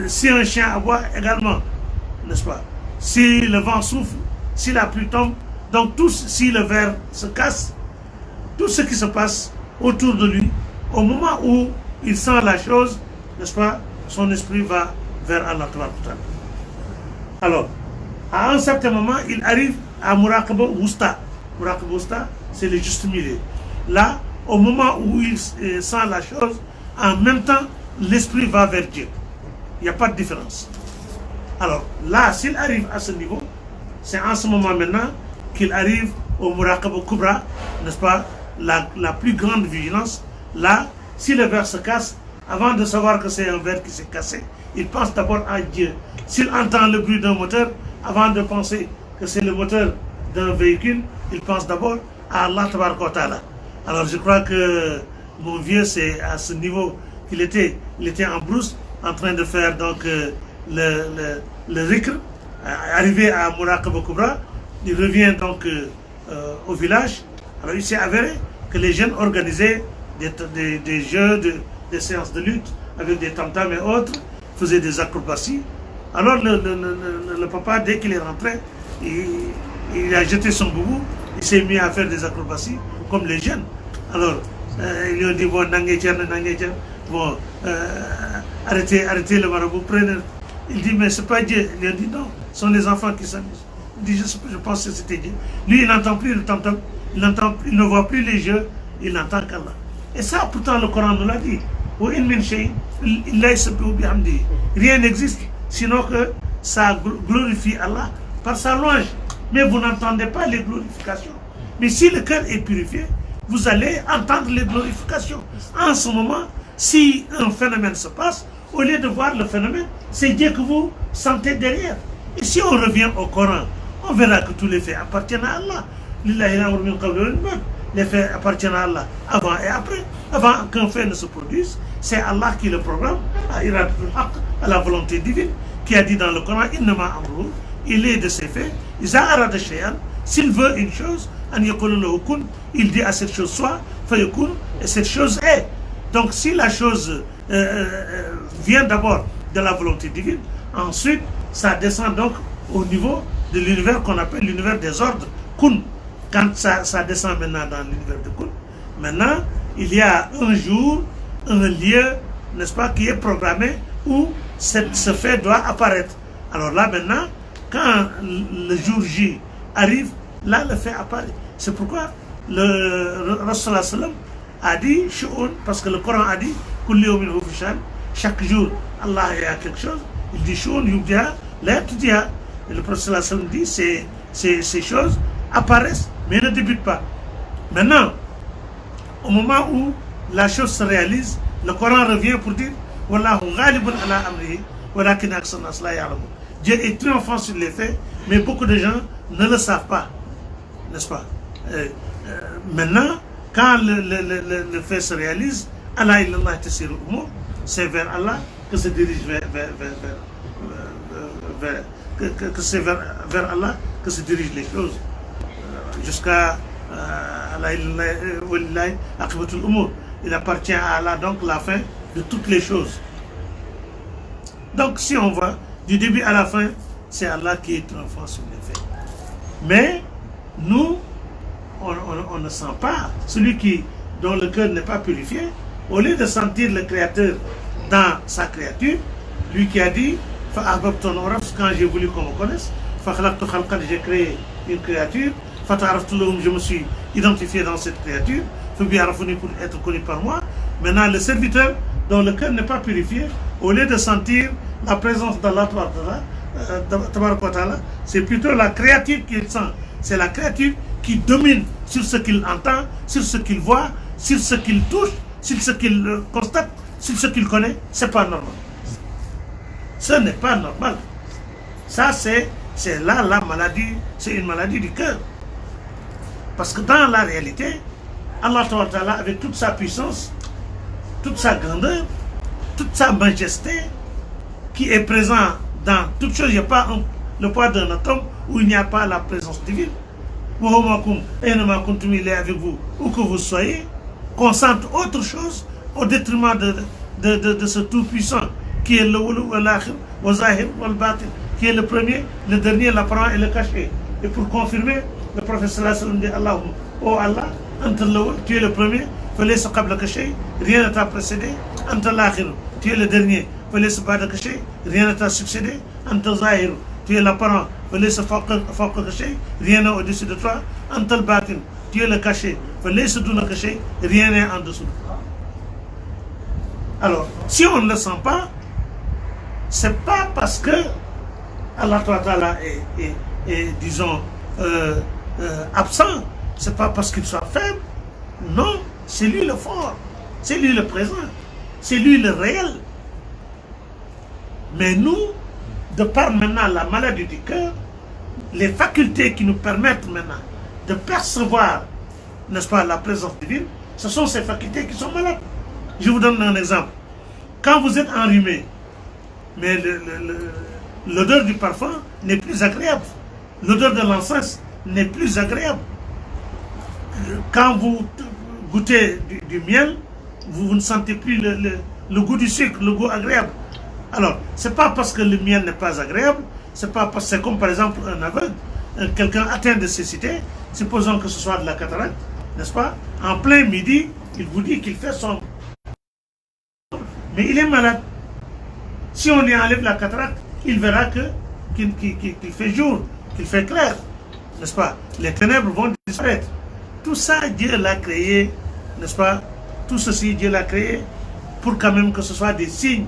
si un chien aboie également, n'est-ce pas, si le vent souffle, si la pluie tombe, donc si le verre se casse, tout ce qui se passe autour de lui, au moment où il sent la chose, n'est-ce pas, son esprit va vers Allah. Alors, à un certain moment, il arrive à Muraqaba Wusta. Muraqaba Wusta, c'est le juste milieu. Là, au moment où il sent la chose, en même temps, l'esprit va vers Dieu. Il n'y a pas de différence. Alors, là, s'il arrive à ce niveau, c'est en ce moment maintenant qu'il arrive au Muraqaba Kubra, n'est-ce pas, la plus grande vigilance. Là, si le verre se casse, avant de savoir que c'est un verre qui s'est cassé, il pense d'abord à Dieu. S'il entend le bruit d'un moteur, avant de penser que c'est le moteur d'un véhicule, il pense d'abord à Allah Tabaraka wa Ta'ala. Alors je crois que mon vieux, c'est à ce niveau qu'il était. Il était en brousse, en train de faire donc le rikr, arrivé à Muraqaba Kubra. Il revient donc au village. Alors il s'est avéré que les jeunes organisaient des jeux, des séances de lutte avec des tam-tams et autres, faisaient des acrobaties. Alors le papa, dès qu'il est rentré, il a jeté son boubou, il s'est mis à faire des acrobaties comme les jeunes. Alors ils lui ont dit bon, bon, arrêtez le marabout, prenez. Il dit mais c'est pas Dieu. Il lui a dit non, ce sont les enfants qui s'amusent. Il dit je pense que c'était Dieu. Lui il n'entend plus le tam-tam, il ne voit plus les jeux, il n'entend qu'Allah. Et ça pourtant le Coran nous l'a dit. Rien n'existe, sinon que ça glorifie Allah par sa louange. Mais vous n'entendez pas les glorifications. Mais si le cœur est purifié, vous allez entendre les glorifications. En ce moment, si un phénomène se passe, au lieu de voir le phénomène, c'est Dieu que vous sentez derrière. Et si on revient au Coran, on verra que tous les faits appartiennent à Allah. Les faits appartiennent à Allah avant et après. Avant qu'un fait ne se produise, c'est Allah qui le programme, à la volonté divine, qui a dit dans le Coran, il est de ses faits, s'il veut une chose, il dit à cette chose soit, et cette chose est. Donc si la chose vient d'abord de la volonté divine, ensuite ça descend donc au niveau de l'univers qu'on appelle l'univers des ordres, kun. Quand ça descend maintenant dans l'univers de kun, maintenant il y a un jour, un lieu, n'est-ce pas, qui est programmé où ce fait doit apparaître. Alors là maintenant, quand le jour J arrive, là le fait apparaît. C'est pourquoi le Rasulullah sallam a dit, parce que le Coran a dit, chaque jour Allah a quelque chose, il dit et le Prophète sallam dit, ces choses apparaissent mais ne débutent pas. Maintenant, au moment où la chose se réalise, le Coran revient pour dire Dieu est triomphant sur les faits, mais beaucoup de gens ne le savent pas, n'est-ce pas? Maintenant, quand le fait se réalise, c'est vers Allah que se dirige c'est vers Allah que se dirigent les choses, jusqu'à il appartient à Allah donc la fin de toutes les choses. Donc si on voit du début à la fin, c'est Allah qui est triomphant sur les faits. Mais nous, on ne sent pas, celui dont le cœur n'est pas purifié, au lieu de sentir le Créateur dans sa créature, lui qui a dit quand j'ai voulu qu'on me connaisse, j'ai créé une créature, je me suis identifié dans cette créature, pour être connu par moi. Maintenant, le serviteur dont le cœur n'est pas purifié, au lieu de sentir la présence d'Allah, c'est plutôt la créature qu'il sent. C'est la créature qui domine sur ce qu'il entend, sur ce qu'il voit, sur ce qu'il touche, sur ce qu'il constate, sur ce qu'il connaît. C'est pas normal. Ce n'est pas normal. Ça, c'est là la maladie, c'est une maladie du cœur. Parce que dans la réalité, Allah Ta'ala, avec toute sa puissance, toute sa grandeur, toute sa majesté, qui est présent dans toute chose, il n'y a pas le poids d'un atome où il n'y a pas la présence divine. Il est avec vous, où que vous soyez, consente autre chose au détriment de ce tout-puissant qui est le qui est le premier, le dernier, l'apparent et le caché. Et pour confirmer, le prophète sallallahu dit Allahumma, oh Allah, tu es le premier, rien ne t'a précédé, tu es le dernier, rien ne t'a succédé, tu es l'apparent, rien n'est au-dessus de toi, tu es le caché, rien n'est en dessous. Alors, si on ne le sent pas, c'est pas parce que Allah Ta'ala est disons, absent, c'est pas parce qu'il soit faible, non, c'est lui le fort, c'est lui le présent, c'est lui le réel. Mais nous, de par maintenant la maladie du cœur, les facultés qui nous permettent maintenant de percevoir, n'est-ce pas, la présence divine, ce sont ces facultés qui sont malades. Je vous donne un exemple. Quand vous êtes enrhumé, mais l'odeur du parfum n'est plus agréable. L'odeur de l'encens n'est plus agréable. Quand vous goûtez du miel, vous ne sentez plus le goût du sucre, le goût agréable. Alors, ce n'est pas parce que le miel n'est pas agréable, c'est pas parce que c'est comme par exemple un aveugle, quelqu'un atteint de cécité, supposons que ce soit de la cataracte, n'est-ce pas? En plein midi, il vous dit qu'il fait sombre. Mais il est malade. Si on lui enlève la cataracte, il verra qu'il fait jour, qu'il fait clair, n'est-ce pas? Les ténèbres vont disparaître. Tout ça, Dieu l'a créé, n'est-ce pas? Tout ceci, Dieu l'a créé pour quand même que ce soit des signes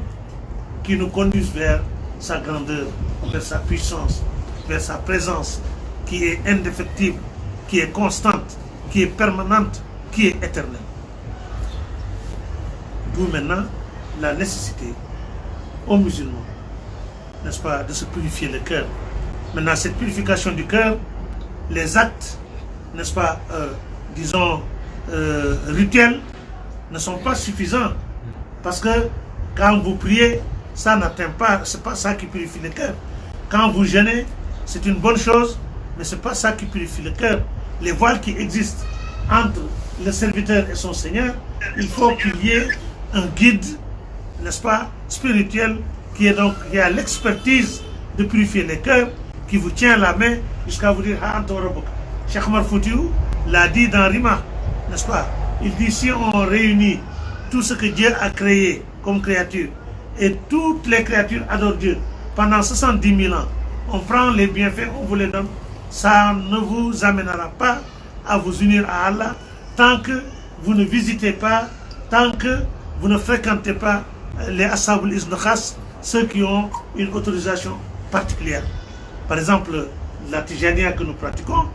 qui nous conduisent vers sa grandeur, vers sa puissance, vers sa présence, qui est indéfectible, qui est constante, qui est permanente, qui est éternelle. D'où maintenant la nécessité aux musulmans, n'est-ce pas, de se purifier le cœur. Maintenant, cette purification du cœur, les actes, n'est-ce pas, disons, rituels, ne sont pas suffisants. Parce que quand vous priez, ça n'atteint pas, c'est pas ça qui purifie le cœur. Quand vous jeûnez, c'est une bonne chose, mais c'est pas ça qui purifie le cœur. Les voiles qui existent entre le serviteur et son Seigneur, il faut qu'il y ait un guide, n'est-ce pas, spirituel, qui a l'expertise de purifier les cœurs, qui vous tient la main jusqu'à vous dire Cheikh Omar Foutiyou l'a dit dans Rima, n'est-ce pas? Il dit, si on réunit tout ce que Dieu a créé comme créature, et toutes les créatures adorent Dieu pendant 70 000 ans, on prend les bienfaits, on vous les donne, ça ne vous amènera pas à vous unir à Allah tant que vous ne visitez pas, tant que vous ne fréquentez pas les Ashabul Izn Khas, ceux qui ont une autorisation particulière. Par exemple, la Tijaniya que nous pratiquons,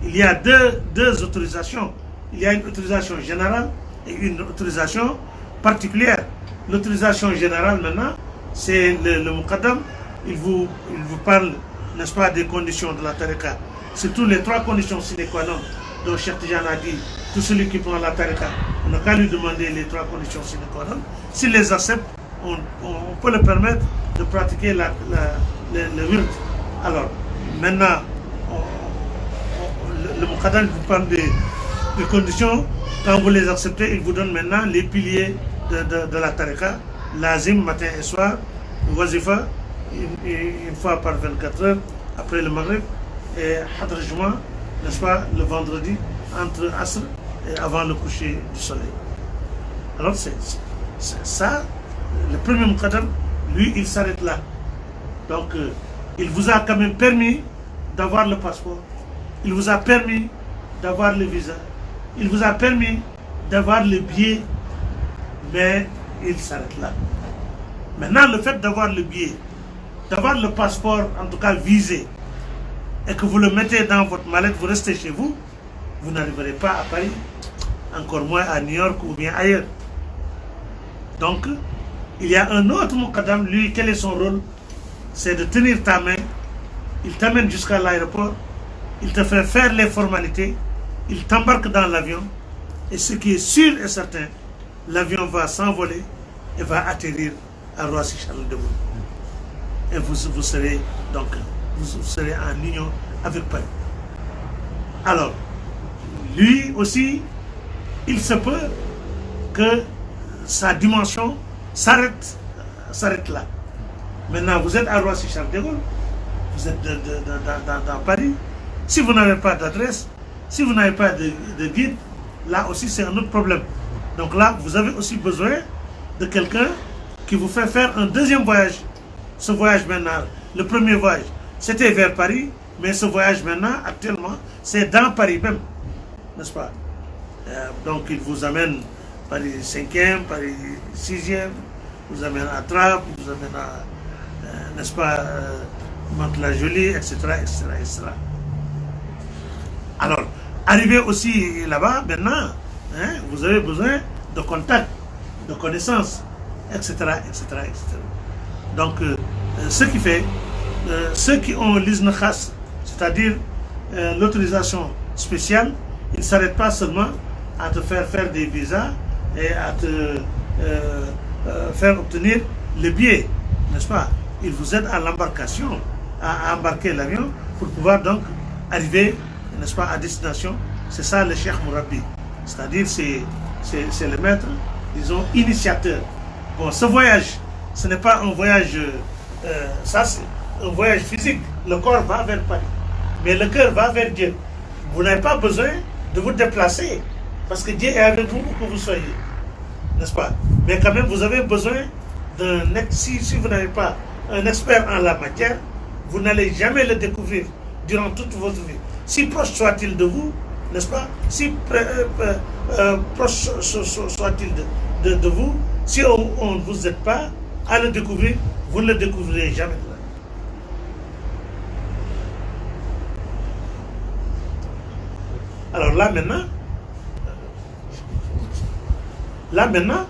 il y a deux autorisations. Il y a une autorisation générale et une autorisation particulière. L'autorisation générale maintenant, c'est le Muqaddam, il vous parle, n'est-ce pas, des conditions de la tariqa. Surtout les 3 conditions sine qua non dont Cheikh Tidiane a dit, tout celui qui prend la tariqa, on n'a qu'à lui demander les 3 conditions sine qua non. S'il les accepte, on peut le permettre de pratiquer le wird. Alors, maintenant, le Muqaddam vous parle des conditions. Quand vous les acceptez, il vous donne maintenant les piliers de la tariqa, lazim matin et soir, wazifa une fois par 24 heures après le maghrib, et hadr juma, n'est-ce pas, le vendredi entre asr et avant le coucher du soleil. Alors c'est ça, le premier muqaddam, lui il s'arrête là. Donc il vous a quand même permis d'avoir le passeport, il vous a permis d'avoir le visa, il vous a permis d'avoir le billet, mais il s'arrête là. Maintenant, le fait d'avoir le billet, d'avoir le passeport, en tout cas visé, et que vous le mettez dans votre mallette, vous restez chez vous, vous n'arriverez pas à Paris, encore moins à New York ou bien ailleurs. Donc, il y a un autre muqaddam, lui, quel est son rôle? C'est de tenir ta main, il t'amène jusqu'à l'aéroport, il te fait faire les formalités, il t'embarque dans l'avion, et ce qui est sûr et certain, l'avion va s'envoler et va atterrir à Roissy-Charles de Gaulle. Et vous serez donc en union avec Paris. Alors, lui aussi, il se peut que sa dimension s'arrête là. Maintenant, vous êtes à Roissy-Charles de Gaulle, vous êtes dans Paris. Si vous n'avez pas d'adresse, si vous n'avez pas de guide, là aussi c'est un autre problème. Donc là, vous avez aussi besoin de quelqu'un qui vous fait faire un deuxième voyage. Ce voyage maintenant, le premier voyage, c'était vers Paris, mais ce voyage maintenant, actuellement, c'est dans Paris même, n'est-ce pas? Donc il vous amène Paris 5e, Paris 6e, vous amène à Trappes, vous amène à, n'est-ce pas, Mantes-la-Jolie, etc., etc., etc. Alors, arrivé aussi là-bas, maintenant, hein, vous avez besoin de contacts, de connaissances, etc., etc., etc. Donc, ce qui fait, ceux qui ont l'Izn Khas, c'est-à-dire l'autorisation spéciale, il ne s'arrête pas seulement à te faire des visas et à te faire obtenir le billet, n'est-ce pas? Il vous aide à l'embarcation, à embarquer l'avion pour pouvoir donc arriver, n'est-ce pas, à destination. C'est ça le Cheikh Mourabbi, c'est-à-dire c'est le maître, disons, initiateur. Bon, ce voyage, ce n'est pas un voyage, ça c'est un voyage physique. Le corps va vers Paris, mais le cœur va vers Dieu. Vous n'avez pas besoin de vous déplacer, parce que Dieu est avec vous où que vous soyez, n'est-ce pas? Mais quand même, vous avez besoin si vous n'avez pas un expert en la matière, vous n'allez jamais le découvrir durant toute votre vie. Si proche soit-il de vous, n'est-ce pas? Si proche soit-il de vous, si on ne vous aide pas à le découvrir, vous ne le découvrirez jamais. Alors là maintenant,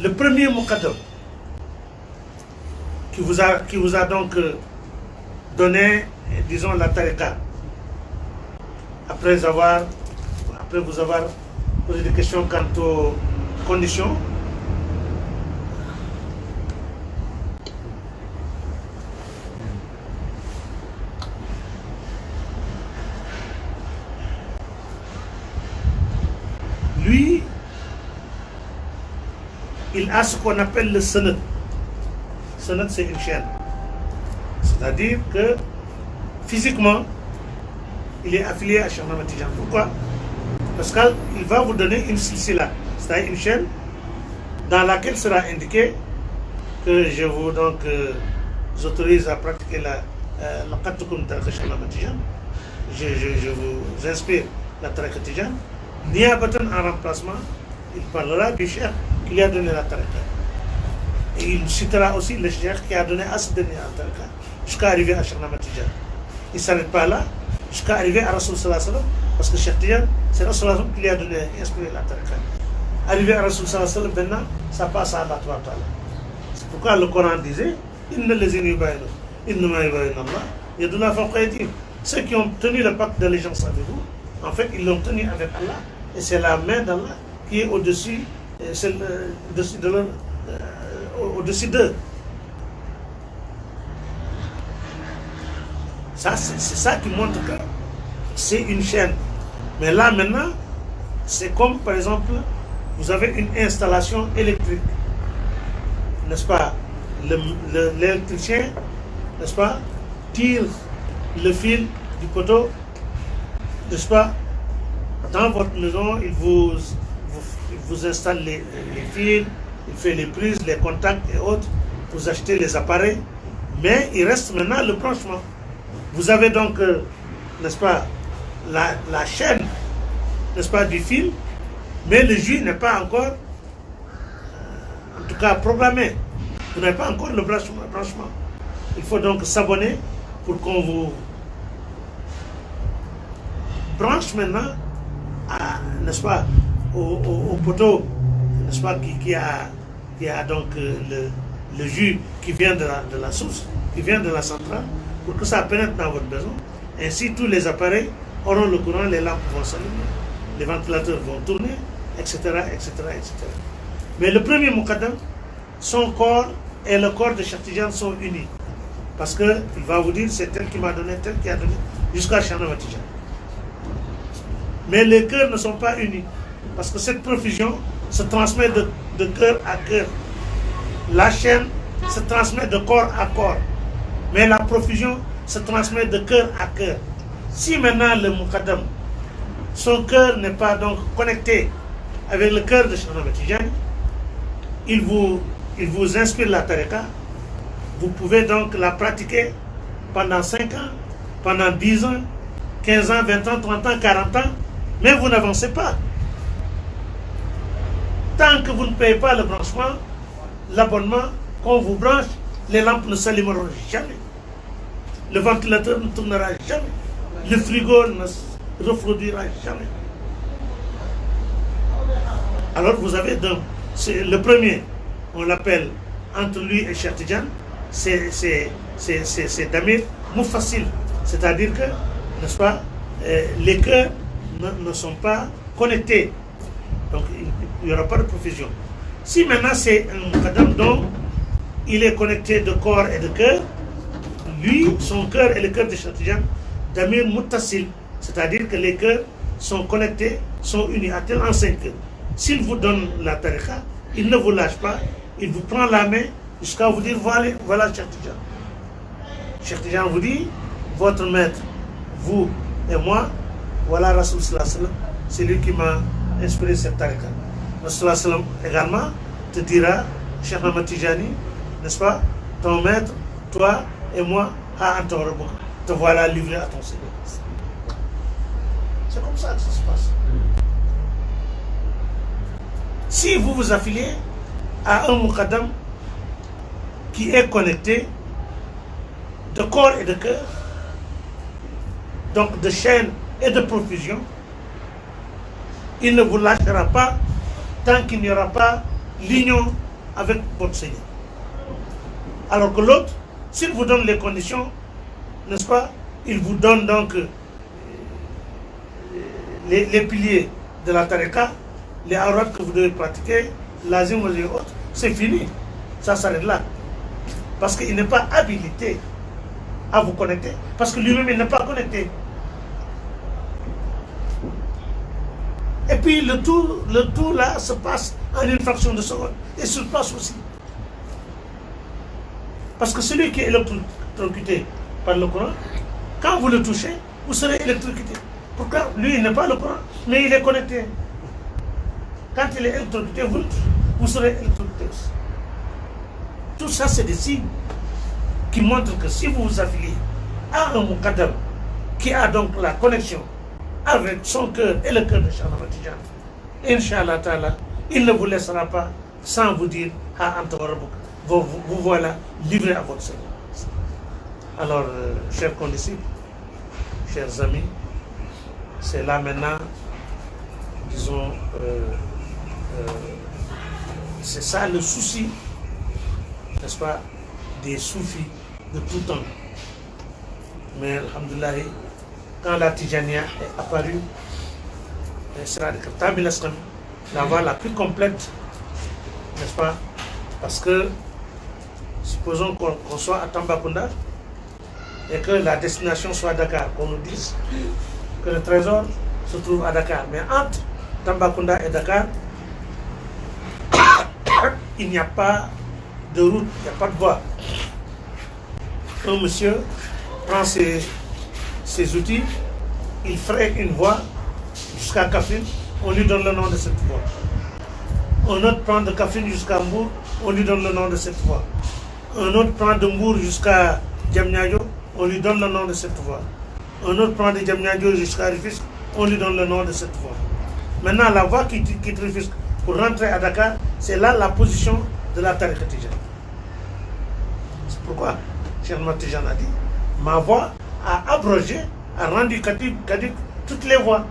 le premier muqaddam qui vous a donc donné, disons, la tariqa, après vous avoir posé des questions quant aux conditions, lui, il a ce qu'on appelle le sanad. Sanad, c'est une chaîne. C'est-à-dire que physiquement, il est affilié à Cheikh Ahmed Tidiane. Pourquoi? Parce qu'il va vous donner une silsila, c'est-à-dire une chaîne dans laquelle sera indiqué que je vous autorise à pratiquer la qattukum tariqa Cheikh Ahmed Tidiane. Je vous inspire la tariqa Tidiane. Niyabatan en remplacement, il parlera du cheikh qui lui a donné la tariqa. Et il citera aussi le cheikh qui a donné à ce dernier la tariqa, jusqu'à arriver à Cheikh Ahmed Tidiane. Il ne s'arrête pas là, jusqu'à arriver à Rasoul sallallahu alayhi wa sallam, parce que Cheikh Tidiane, c'est Rasoul sallallahu alayhi wa sallam qui lui a donné, inspiré la tariqa. Arrivé à Rasoul sallallahu alayhi wa sallam, maintenant, ça passe à Allah ta'ala. C'est pourquoi le Coran disait Inna lazina yubayinu, innama yubayinu Allah, yadullah fawqa aydihim. Ceux qui ont tenu le pacte d'allégeance avec vous, en fait, ils l'ont tenu avec Allah. Et c'est la main d'Allah qui est au-dessus au-dessus d'eux. Ça, c'est ça qui montre que c'est une chaîne. Mais là, maintenant, c'est comme, par exemple, vous avez une installation électrique. N'est-ce pas? L'électricien, n'est-ce pas, tire le fil du poteau, n'est-ce pas? Dans votre maison, il vous installe les fils, il fait les prises, les contacts et autres, vous achetez les appareils, mais il reste maintenant le branchement. Vous avez donc, n'est-ce pas, la chaîne, n'est-ce pas, du fil, mais le jus n'est pas encore, en tout cas, programmé. Vous n'avez pas encore le branchement. Il faut donc s'abonner pour qu'on vous branche maintenant, n'est-ce pas, au poteau, n'est-ce pas, qui a donc le jus qui vient de la source, qui vient de la centrale, pour que ça pénètre dans votre maison. Ainsi, tous les appareils auront le courant, les lampes vont s'allumer, les ventilateurs vont tourner, etc., etc., etc. Mais le premier muqaddam, son corps et le corps de Cheikh Tidiane sont unis. Parce qu'il va vous dire, c'est tel qui m'a donné, tel qui a donné, jusqu'à Cheikh Ahmed Tidiane. Mais les cœurs ne sont pas unis. Parce que cette profusion se transmet de cœur à cœur. La chaîne se transmet de corps à corps. Mais la profusion se transmet de cœur à cœur. Si maintenant le muqaddam, son cœur n'est pas donc connecté avec le cœur de Cheikh Ahmed Tidiane, il vous inspire la tariqa, vous pouvez donc la pratiquer pendant 5 ans, pendant 10 ans, 15 ans, 20 ans, 30 ans, 40 ans, mais vous n'avancez pas. Tant que vous ne payez pas le branchement, l'abonnement, qu'on vous branche, les lampes ne s'allumeront jamais. Le ventilateur ne tournera jamais. Le frigo ne se refroidira jamais. Alors vous avez donc, c'est le premier, on l'appelle entre lui et Cheikh Tidiane, c'est Damir Moufassil. C'est-à-dire que, n'est-ce pas, les cœurs ne sont pas connectés. Donc il n'y aura pas de profusion. Si maintenant c'est un Muqaddam dont il est connecté de corps et de cœur, lui, son cœur et le cœur de Cheikh Tidiane, Damir Muttasil, c'est-à-dire que les cœurs sont connectés, sont unis à tel enseigne que s'il vous donne la tariqa, il ne vous lâche pas, il vous prend la main jusqu'à vous dire voilà Cheikh Tidiane. Cheikh Tidiane vous dit, votre maître, vous et moi, voilà Rasoul sallallahu alayhi wa sallam, c'est lui qui m'a inspiré cette tariqa. Rasoul sallallahu alayhi wa sallam également te dira, Cheikh Ahmad Tijani, n'est-ce pas, ton maître, toi et moi, te voilà livré à ton Seigneur. C'est comme ça que ça se passe. Si vous vous affiliez à un Muqaddam qui est connecté de corps et de cœur, donc de chaîne et de profusion, il ne vous lâchera pas tant qu'il n'y aura pas l'union avec votre Seigneur. Alors que l'autre, s'il vous donne les conditions, n'est-ce pas, il vous donne donc les piliers de la tariqa, les awrats que vous devez pratiquer, l'azim et autres, c'est fini. Ça s'arrête là. Parce qu'il n'est pas habilité à vous connecter. Parce que lui-même, il n'est pas connecté. Et puis le tout là se passe en une fraction de seconde. Et sur place aussi. Parce que celui qui est électrocuté par le Coran, quand vous le touchez, vous serez électrocuté. Pourquoi? Lui, il n'est pas le Coran, mais il est connecté. Quand il est électrocuté, vous serez électrocuté aussi. Tout ça, c'est des signes qui montrent que si vous vous affiliez à un Muqaddam qui a donc la connexion avec son cœur et le cœur de Cheikh Ahmad Tidiane, Inch'Allah Ta'ala, il ne vous laissera pas sans vous dire vous voilà livré à votre Seigneur. Alors, chers condisciples, chers amis, c'est là maintenant, disons, c'est ça le souci, n'est-ce pas, des soufis de tout temps. Mais, alhamdoulilah, quand la Tijania est apparue, c'est la voie la plus complète, n'est-ce pas, parce que, supposons qu'on soit à Tambacounda et que la destination soit Dakar, qu'on nous dise que le trésor se trouve à Dakar. Mais entre Tambacounda et Dakar, il n'y a pas de route, il n'y a pas de voie. Un monsieur prend ses outils, il ferait une voie jusqu'à Kafrine, on lui donne le nom de cette voie. Un autre prend de Kafrine jusqu'à Mbour, on lui donne le nom de cette voie. Un autre prend de Mbour jusqu'à Diamniadio, on lui donne le nom de cette voie. Un autre prend de Diamniadio jusqu'à Rufisque, on lui donne le nom de cette voie. Maintenant, la voie qui quitte Rufisque pour rentrer à Dakar, c'est là la position de la tariqa Tijane. C'est pourquoi Cheikh Ahmad Tijane a dit, ma voie a abrogé, a rendu caduc toutes les voies.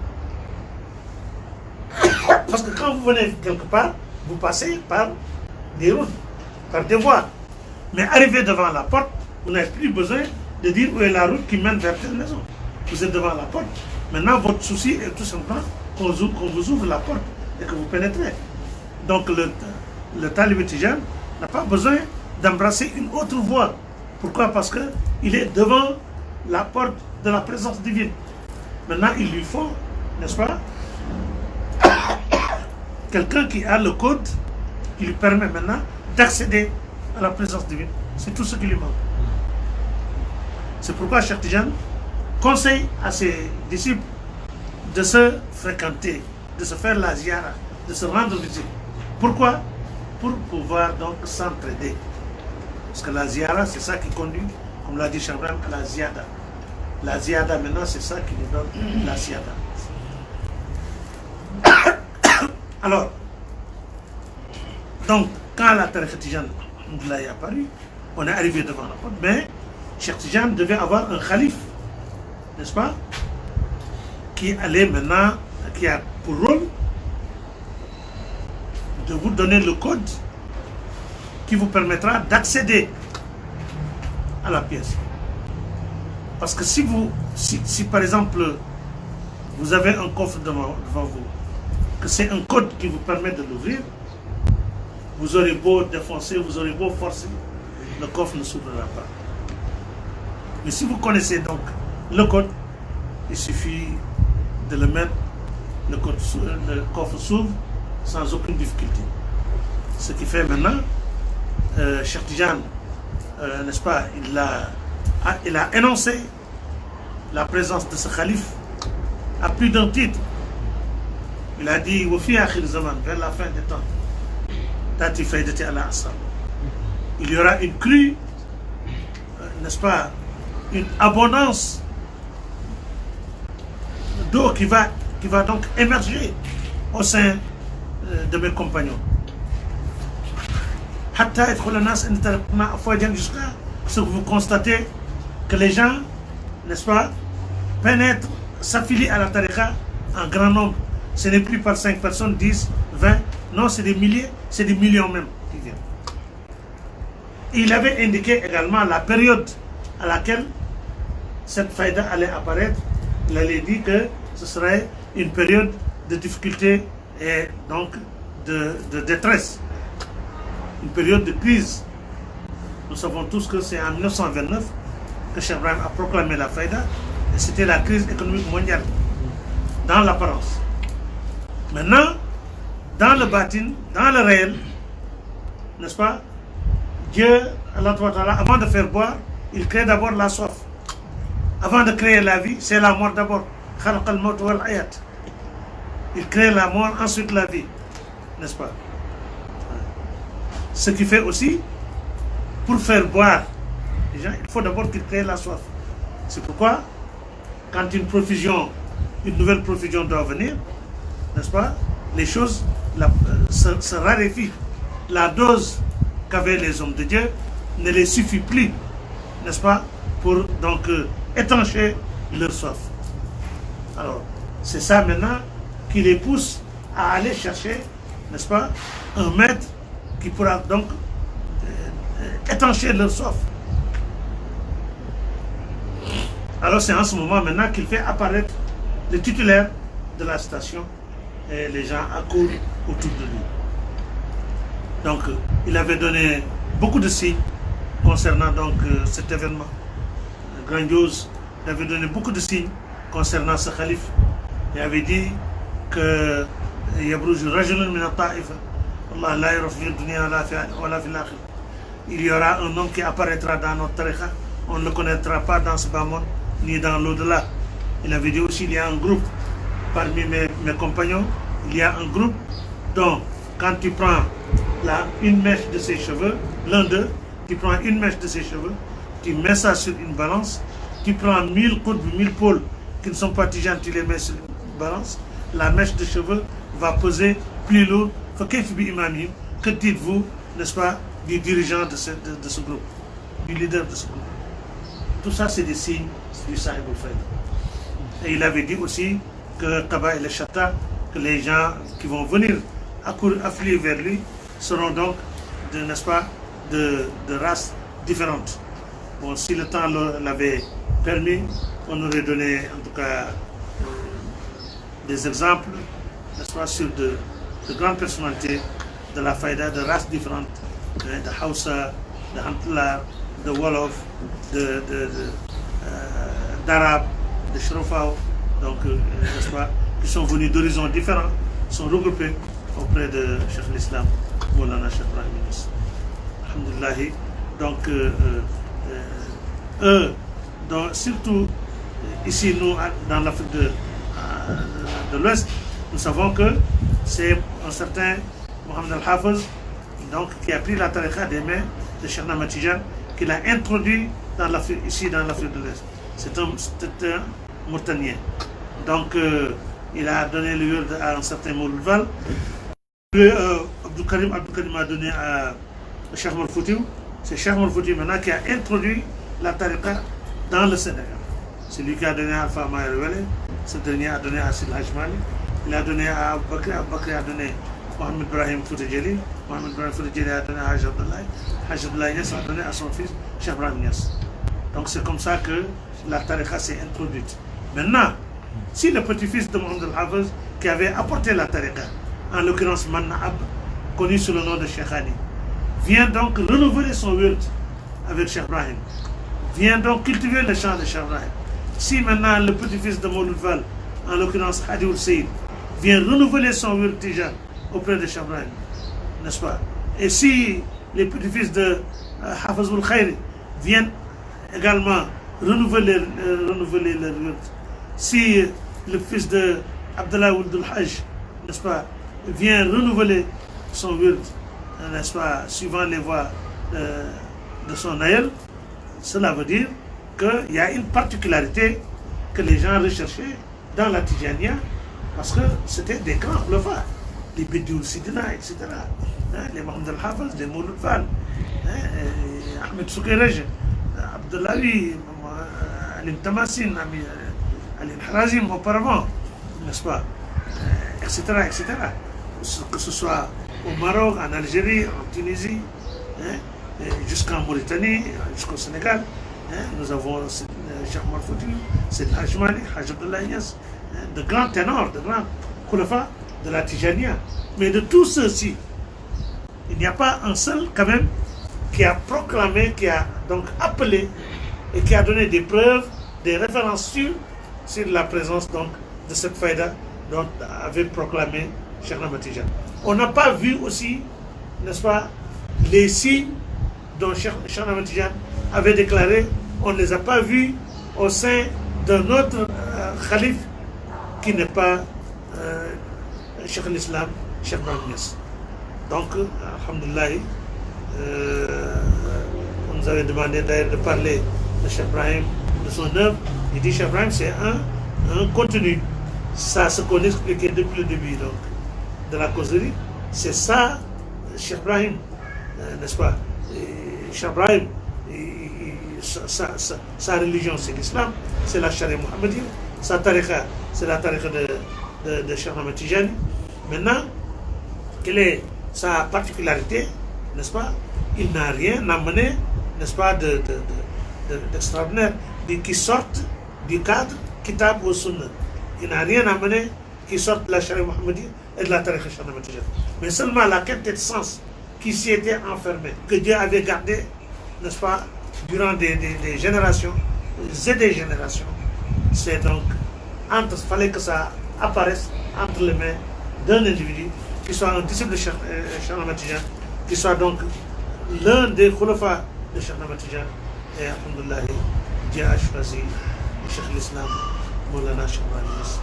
Parce que quand vous venez quelque part, vous passez par des routes, par des voies. Mais arrivé devant la porte, vous n'avez plus besoin de dire où est la route qui mène vers telle maison. Vous êtes devant la porte. Maintenant, votre souci est tout simplement qu'on vous ouvre la porte et que vous pénétrez. Donc, le talibé Tijane n'a pas besoin d'embrasser une autre voie. Pourquoi? Parce qu'il est devant la porte de la présence divine. Maintenant, il lui faut, n'est-ce pas, quelqu'un qui a le code qui lui permet maintenant d'accéder à la présence divine. C'est tout ce qui lui manque. C'est pourquoi Cheikh Tidiane conseille à ses disciples de se fréquenter, de se faire la ziyara, de se rendre visite. Pourquoi? Pour pouvoir donc s'entraider. Parce que la ziyara, c'est ça qui conduit, comme l'a dit Cheikh Ibrahim, à la ziyada. La ziyada maintenant, c'est ça qui nous donne la ziyada. Alors, donc, quand la tariqa Tijane est apparue, on est arrivé devant la porte, mais Cheikh Tidiane devait avoir un calife, n'est-ce pas, qui allait maintenant, qui a pour rôle de vous donner le code qui vous permettra d'accéder à la pièce. Parce que si par exemple, vous avez un coffre devant vous, que c'est un code qui vous permet de l'ouvrir, vous aurez beau défoncer, vous aurez beau forcer, le coffre ne s'ouvrira pas. Mais si vous connaissez donc le code, il suffit de le mettre, le coffre s'ouvre sans aucune difficulté. Ce qui fait maintenant, Cheikh Tidiane, n'est-ce pas, il a énoncé la présence de ce calife à plus d'un titre. Il a dit, vers la fin des temps, il y aura une crue, n'est-ce pas, une abondance d'eau qui va donc émerger au sein de mes compagnons. Jusqu'à ce que vous constatez que les gens, n'est-ce pas, pénètrent, s'affilient à la tariqa en grand nombre. Ce n'est plus par 5 personnes, 10, 20, non, c'est des milliers, c'est des millions même qui viennent. Et il avait indiqué également la période à laquelle cette faïda allait apparaître. Il allait dire que ce serait une période de difficulté et donc de détresse, une période de crise. Nous savons tous que c'est en 1929 que Cheikh Ibrahim a proclamé la faïda, et c'était la crise économique mondiale, dans l'apparence. Maintenant, dans le batin, dans le réel, n'est-ce pas, Dieu, Allah, avant de faire boire, il crée d'abord la soif. Avant de créer la vie, c'est la mort d'abord. Il crée la mort, ensuite la vie, n'est-ce pas? Ce qui fait aussi, pour faire boire les gens, il faut d'abord qu'il crée la soif. C'est pourquoi, quand une nouvelle profusion doit venir, n'est-ce pas, les choses se raréfient. La dose qu'avaient les hommes de Dieu ne les suffit plus, n'est-ce pas, pour donc étancher leur soif. Alors, c'est ça maintenant qui les pousse à aller chercher, n'est-ce pas, un maître qui pourra donc étancher leur soif. Alors c'est en ce moment maintenant qu'il fait apparaître le titulaire de la station et les gens accourent autour de lui. Donc il avait donné beaucoup de signes concernant donc cet événement grandiose. Il avait donné beaucoup de signes concernant ce calife. Il avait dit que il y aura un homme qui apparaîtra dans notre tariqa, on ne le connaîtra pas dans ce bas monde ni dans l'au-delà. Il avait dit aussi, il y a un groupe parmi mes compagnons, il y a un groupe dont quand tu prends une mèche de ses cheveux, l'un d'eux, tu prends une mèche de ses cheveux, tu mets ça sur une balance, tu prends 1000 coudes, 1000 pôles qui ne sont pas tigeants, tu les mets sur une balance, la mèche de cheveux va peser plus lourd. Que dites-vous, n'est-ce pas, du dirigeant de ce groupe, du leader de ce groupe? Tout ça, c'est des signes du Sahib al-Faïda. Et il avait dit aussi que Kaba et le Chata, que les gens qui vont venir affluer vers lui seront donc, n'est-ce pas, de races différentes. Bon, si le temps l'avait permis, on aurait donné en tout cas des exemples, n'est-ce pas, sur de grandes personnalités de la Faïda, de races différentes, de Hausa, de Hantlar, de Wolof, d'Arabes, de Shrofao, donc, n'est-ce pas, qui sont venus d'horizons différents, sont regroupés auprès de Cheikh l'Islam, Moulana Cheikh Ibrahim Niass. Alhamdulillah. Donc, eux, donc, surtout ici, nous, dans l'Afrique de l'Ouest, nous savons que c'est un certain Mohamed Al-Hafiz, donc, qui a pris la tariqa des mains de Cheikh Ahmad Tidiane, qui l'a introduit ici dans l'Afrique de l'Ouest. C'est un Mauritanien. Donc, il a donné le word à un certain Mouloudval. Abdou Karim a donné à Cheikh Omar Foutiyou. C'est Cheikh Omar Foutiyou maintenant qui a introduit la tariqa dans le Sénégal. C'est lui qui a donné à Alpha Maher Wele. Ce dernier a donné à Sil Hajmali. Il a donné à Abou Bakr a donné à Mohamed Ibrahim Fouta Djeli. Mohamed Ibrahim Fouridjiri a donné à Haj Abdoulaye. Haj Abdoulaye Niass a donné à son fils Cheikh Ibrahim Niass. Donc c'est comme ça que la tariqa s'est introduite. Maintenant, si le petit-fils de Mohamed Al-Hafiz qui avait apporté la tariqa, en l'occurrence Manna Ab, connu sous le nom de Cheikh Ali, vient donc renouveler son wird avec Cheikh Ibrahim, vient donc cultiver le chant de Cheikh Ibrahim. Si maintenant le petit-fils de Mouloud Val, en l'occurrence Hadi Ould Saïd, vient renouveler son wird Tijan auprès de Cheikh Ibrahim, n'est-ce pas? Et si les petits-fils de Hafiz Ould Khayri viennent également renouveler leur wird, si le fils de Abdallah Ould Hajj, n'est-ce pas, vient renouveler son wird, n'est-ce pas, suivant les voies de son aïeul, cela veut dire qu'il y a une particularité que les gens recherchaient dans la Tijania, parce que c'était des grands khulafas, les Bedi Sidina, etc. Les Mohamed Al-Hafiz, les Mouloud Fall, Ahmed Soukayraj, Abdullahi, Alim Tamasin, Alim Harazim auparavant, n'est-ce pas, etc., etc. Que ce soit au Maroc, en Algérie, en Tunisie, jusqu'en Mauritanie, jusqu'au Sénégal. Nous avons Cheikh Omar Fouti, c'est Haj Mali, Haj Abdoulaye Niass, de grands ténors, de grands khulafas de la Tijania. Mais de tous ceux-ci, il n'y a pas un seul quand même qui a proclamé, qui a donc appelé et qui a donné des preuves, des références sur la présence donc de cette faïda dont avait proclamé Cheikh Ahmed Tidiane. On n'a pas vu aussi, n'est-ce pas, les signes dont Cheikh Ahmed Tidiane avait déclaré, on ne les a pas vus au sein d'un autre calife qui n'est pas Cheikh l'Islam, Cheikh Ibrahim Niass. Donc, alhamdoulilah, on nous avait demandé d'ailleurs de parler de Cheikh Ibrahim, de son œuvre. Il dit Cheikh Ibrahim, c'est un contenu. Ça, ce qu'on expliquait depuis le début donc, de la causerie, c'est ça, Cheikh Ibrahim, n'est-ce pas? Cheikh Ibrahim, sa religion, c'est l'islam, c'est la charia mohammedienne, sa tariqa, c'est la tariqa de Cheikh Ahmed Tijani. Maintenant, quelle est sa particularité, n'est-ce pas? Il n'a rien amené, n'est-ce pas, d'extraordinaire, qui sorte du cadre Kitab ou Sunnah. Il n'a rien amené qui sorte de la charia mohammedienne et de la tariqa Cheikh Ahmed Tijani. Mais seulement la quête de sens qui s'y était enfermée, que Dieu avait gardé, n'est-ce pas, durant des générations et des générations. C'est donc, il fallait que ça apparaisse entre les mains d'un individu qui soit un disciple de Cheikh Ahmed Tidiane, qui soit donc l'un des khulafas de Cheikh Ahmed Tidiane. Et alhamdoulilah, Dieu a choisi Cheikh l'Islam, Moulana Cheikh Ibrahim Niass,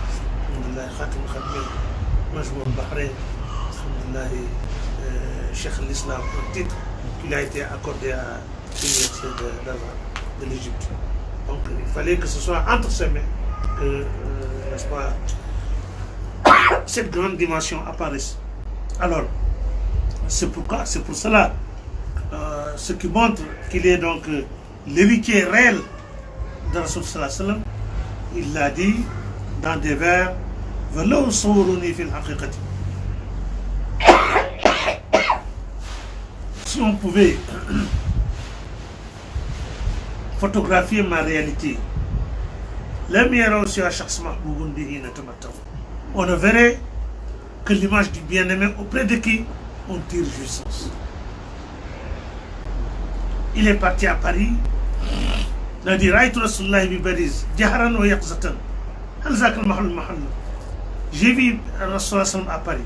alhamdoulilah, Khatim Khatmi, Majmoul Bahreïn, alhamdoulilah, Cheikh l'Islam, un titre qui a été accordé à l'université de l'Égypte. Donc il fallait que ce soit entre ses mains que, n'est-ce pas, cette grande dimension apparaisse. Alors, c'est pour cela, ce qui montre qu'il est donc l'héritier réel de Rasul sallallahu alayhi wa sallam, il l'a dit dans des vers, وَلَوْ صُورُونِي فِي الْحَقِيقَةِ. Si on pouvait photographier ma réalité, on ne verrait que l'image du bien-aimé auprès de qui on tire jouissance. Il est parti à Paris, il a dit j'ai vu Rasulullah à Paris.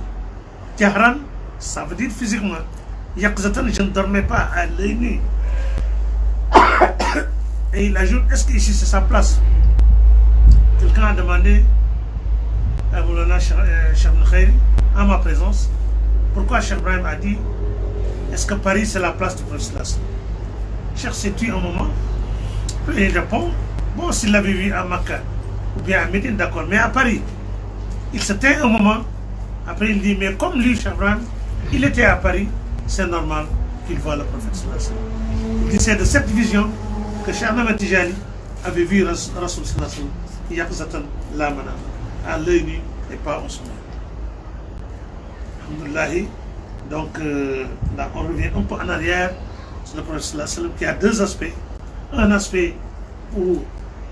Jahran, ça veut dire physiquement. Yaqzatan, je ne dormais pas à l'œil nu. Et il ajoute, est-ce qu'ici c'est sa place? Quelqu'un a demandé à Moulana Cheikh Khayri, en ma présence, pourquoi Cheikh Ibrahim a dit, est-ce que Paris c'est la place du prophète? Cheikh s'est-tu un moment? Il répond, bon, s'il l'avait vu à Makkah ou bien à Médine, d'accord, mais à Paris, il s'était un moment. Après il dit, mais comme lui, Cheikh Ibrahim, il était à Paris, c'est normal qu'il voit le prophète. Il dit, c'est de cette vision que Cheikh Ahmed Tijani avait vu Rasul Yaqzatan la manam, à l'œil nu et pas en sommeil. Alhamdoulilah, Donc là, on revient un peu en arrière sur le prophète qui a deux aspects. Un aspect où,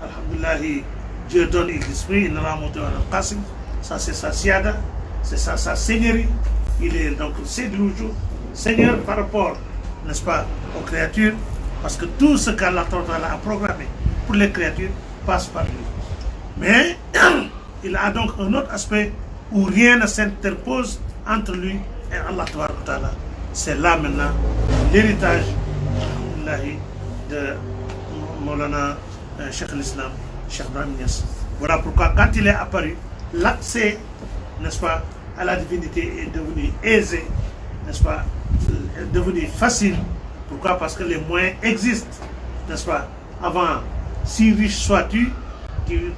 alhamdoulilah, Dieu donne l'esprit, il n'a pas monté en qasim. Ça, c'est sa siada, c'est sa seigneurie. Il est donc Seigneur par rapport, n'est-ce pas, aux créatures, parce que tout ce qu'Allah a programmé pour les créatures passe par lui. Mais il a donc un autre aspect où rien ne s'interpose entre lui et Allah. C'est là maintenant l'héritage de Maulana Cheikh al-Islam, Cheikh Ibrahim Niass. Voilà pourquoi quand il est apparu, l'accès, n'est-ce pas, à la divinité est devenu aisé, n'est-ce pas, est devenu facile. Pourquoi? Parce que les moyens existent, n'est-ce pas? Avant, si riche sois-tu,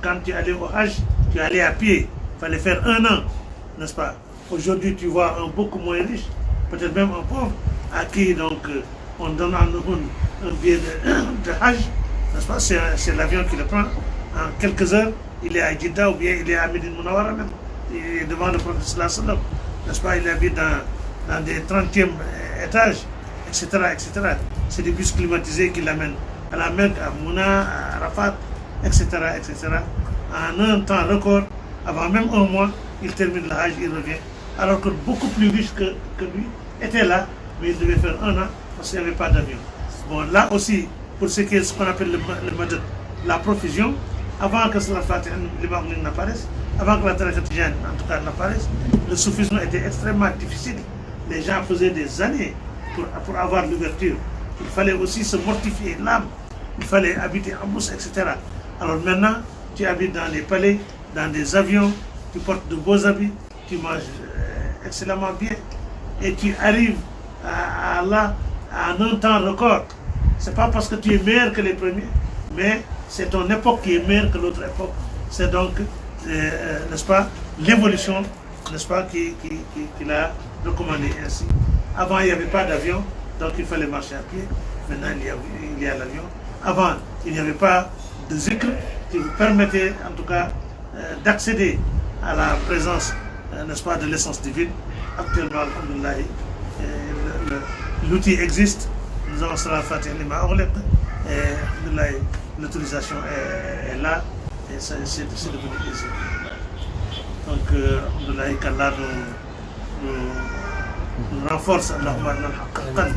quand tu allais au Hajj, tu allais à pied, il fallait faire 1 an, n'est-ce pas? Aujourd'hui, tu vois un beaucoup moins riche, peut-être même un pauvre, à qui donc on donne un billet de Hajj, n'est-ce pas? C'est l'avion qui le prend. En quelques heures, il est à Jeddah ou bien il est à Médine Mounawara même. Il est devant le prophète sallallahu alayhi wa sallam, n'est-ce pas? Il habite dans des 30e étages, etc. etc. C'est des bus climatisés qui l'amènent à la Mecque, à Mouna, à Arafat, etc. etc. En un temps record, avant même 1 mois, il termine la Hajj, il revient. Alors que beaucoup plus riche que lui était là, mais il devait faire 1 an parce qu'il n'y avait pas d'avion. Bon, là aussi, pour ce qui est ce qu'on appelle le madad, la profusion, avant que cela n'apparaisse, avant que la tariqa tijane en tout cas n'apparaisse, le soufisme était extrêmement difficile. Les gens faisaient des années pour avoir l'ouverture. Il fallait aussi se mortifier l'âme, il fallait habiter en brousse, etc. Alors maintenant, tu habites dans des palais, dans des avions, tu portes de beaux habits, tu manges excellemment bien et tu arrives à Allah en un temps record. Ce n'est pas parce que tu es meilleur que les premiers, mais c'est ton époque qui est meilleure que l'autre époque. C'est donc, n'est-ce pas, l'évolution, n'est-ce pas, qui l'a recommandé ainsi. Avant, il n'y avait pas d'avion, donc il fallait marcher à pied. Maintenant, il y a l'avion. Avant, il n'y avait pas de zikr qui vous permettait, en tout cas, d'accéder à la présence, n'est-ce pas, de l'essence divine. Actuellement, alhamdoulilah, l'outil existe. Nous avons cela Fatih Lima Orlep. Et l'autorisation est là. Et c'est devenu aisé. Donc, alhamdoulilah, qu'Allah nous renforce. Allahumma al-haqqan.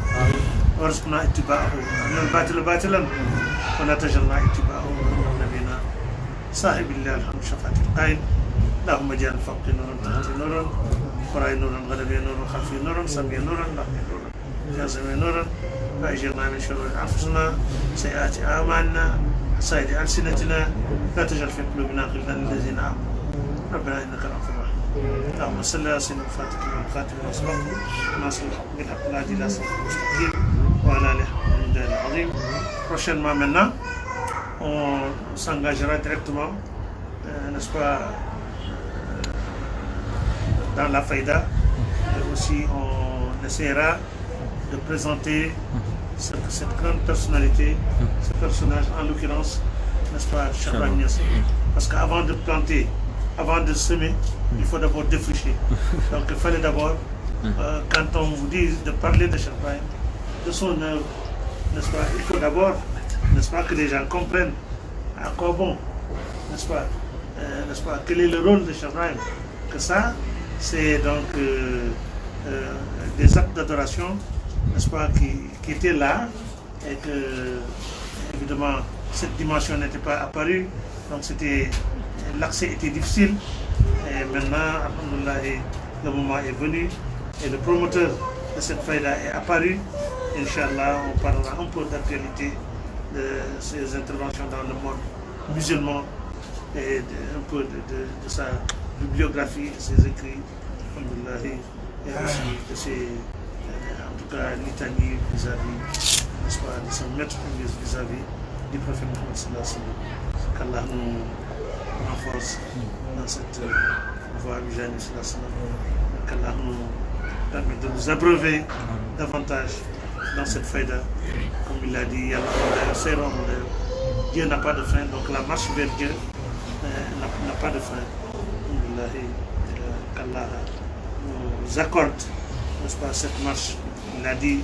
وارزقنا اتباعه من الباطل باطلا ولا تجعلنا اتباعه نبينا صاحب الله الحمد شفاعة القائل اللهم اجعل فوقي نورا تحتي نورا وراي نورا غلبي نورا خلفي نورا سمي نورا لقي نورا جازمي نورا واجرنا من شرور انفسنا سيئات اعمالنا حصائد السنتنا لا تجعل في قلوبنا غلا للذين امنوا ربنا انك رؤوف رحيم اللهم صل على سيدنا الفاتح والخاتم والصبر ناصر الحق بالحق الهادي الى صراط المستقيم وعلى اله وصحبه العظيم. Prochainement maintenant, on s'engagera directement, n'est-ce pas, dans la faïda, et aussi on essaiera de présenter cette grande personnalité, ce personnage en l'occurrence, n'est-ce pas, Cheikh Ibrahim Niass. Parce qu'avant de planter, avant de semer, il faut d'abord défricher. Donc il fallait d'abord, quand on vous dit de parler de Cheikh Ibrahim, de son œuvre, n'est-ce pas, il faut d'abord, n'est-ce pas, que les gens comprennent à quoi bon, n'est-ce pas, quel est le rôle de Cheikh Ibrahim. Que ça, c'est donc des actes d'adoration, n'est-ce pas, qui étaient là, et que, évidemment, cette dimension n'était pas apparue, donc l'accès était difficile, et maintenant, alhamdoulilah, le moment est venu, et le promoteur de cette faïda est apparu. Inch'Allah, on parlera un peu d'actualité de ses interventions dans le monde musulman et un peu de sa bibliographie, de ses écrits, alhamdoulilah, et aussi de ses, en tout cas, litanie vis-à-vis, n'est-ce pas, de son maître vis-à-vis du prophète Mohammed sallallahu alayhi wa sallam. Qu'Allah nous renforce dans cette voie vis-à-vis sallallahu alayhi wa sallam. Qu'Allah nous permette de nous abreuver davantage dans cette faïda. Comme il l'a dit, Dieu n'a pas de fin, donc la marche vers Dieu n'a pas de fin. Qu'Allah nous accorde n'est-ce pas, cette marche. Il a dit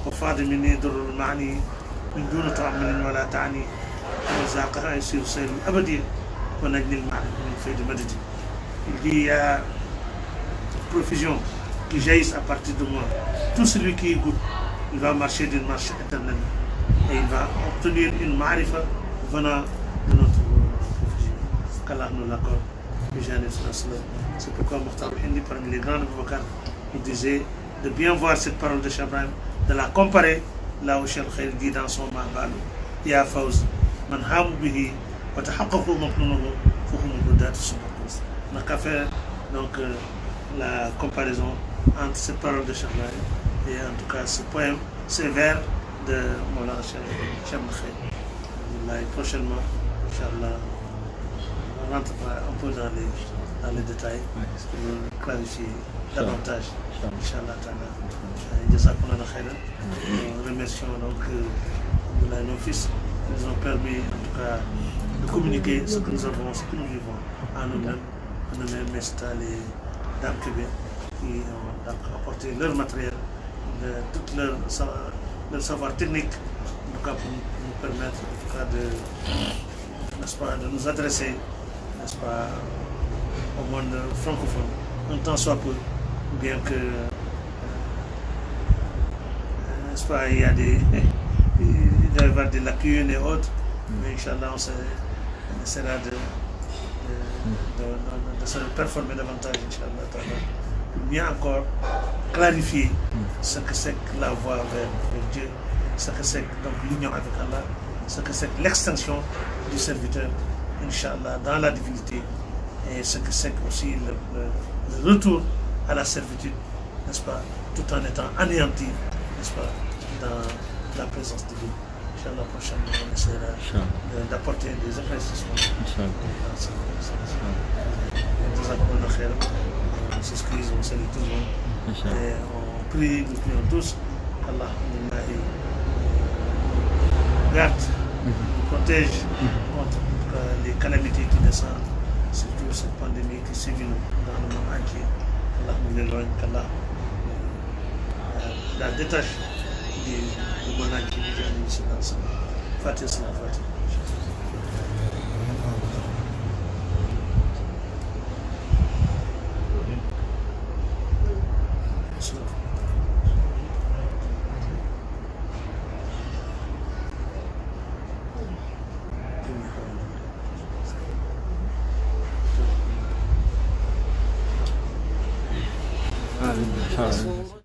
وفاض مني در المعني من دون طعم ولا تعني وزاقها يصير سير أبدي ونجني المعنى من فيد مددي. Il dit il y a profusion qui jaillissent à partir de moi. Tout celui qui goûte, il va marcher d'une marche éternelle et il va obtenir une marifa venant de notre profusion. Qu'Allah nous l'accorde. C'est pourquoi Mokhtar Hindi, parmi les grands avocats, il disait de bien voir cette parole de Cheikh Ibrahim, de la comparer là où Cheikh Khair dit dans son Ma'balu Ya Fawz, man hamu bihi, wa tahaqqaqu maqnunuhu, fuhum al-hudat as-sunnah. On n'a qu'à faire donc la comparaison entre cette parole de Cheikh Ibrahim et en tout cas ce poème, ces vers de Mawlana Cheikh Khair. Prochainement, Inch'Allah, on rentrera un peu dans les détails pour clarifier davantage. Inch'Allah ta'ala. Jazakumullah khairan. Nous remercions donc nos fils qui nous ont permis en tout cas de communiquer ce que nous avons, ce que nous vivons en nous-mêmes, mais c'est à les dames qui ont donc apporté leur matériel, tout leur savoir technique, en tout cas pour nous permettre en tout cas n'est-ce pas, de nous adresser, n'est-ce pas, au monde francophone, un temps soit peu, bien que n'est-ce pas, il y a il doit y avoir des lacunes et autres, mais Inch'Allah on essaiera de se performer davantage, Inch'Allah, pour bien encore clarifier ce que c'est que la voie vers Dieu, ce que c'est donc l'union avec Allah, ce que c'est l'extension du serviteur, Inch'Allah, dans la divinité, et ce que c'est aussi le retour à la servitude, n'est-ce pas, tout en étant anéanti, n'est-ce pas, dans la présence divine. Inch'Allah, prochainement, on essaiera d'apporter des éclaircissements dans ce sens. On s'excuse, on salue tout le monde. Et on prie, nous prions tous qu'Allah garde, nous protège contre les calamités qui descendent, surtout cette pandémie qui sévit dans le monde entier. Allah nous l'éloigne, qu'Allah la détache du monde entier. Fatiha, Salam, Fatiha.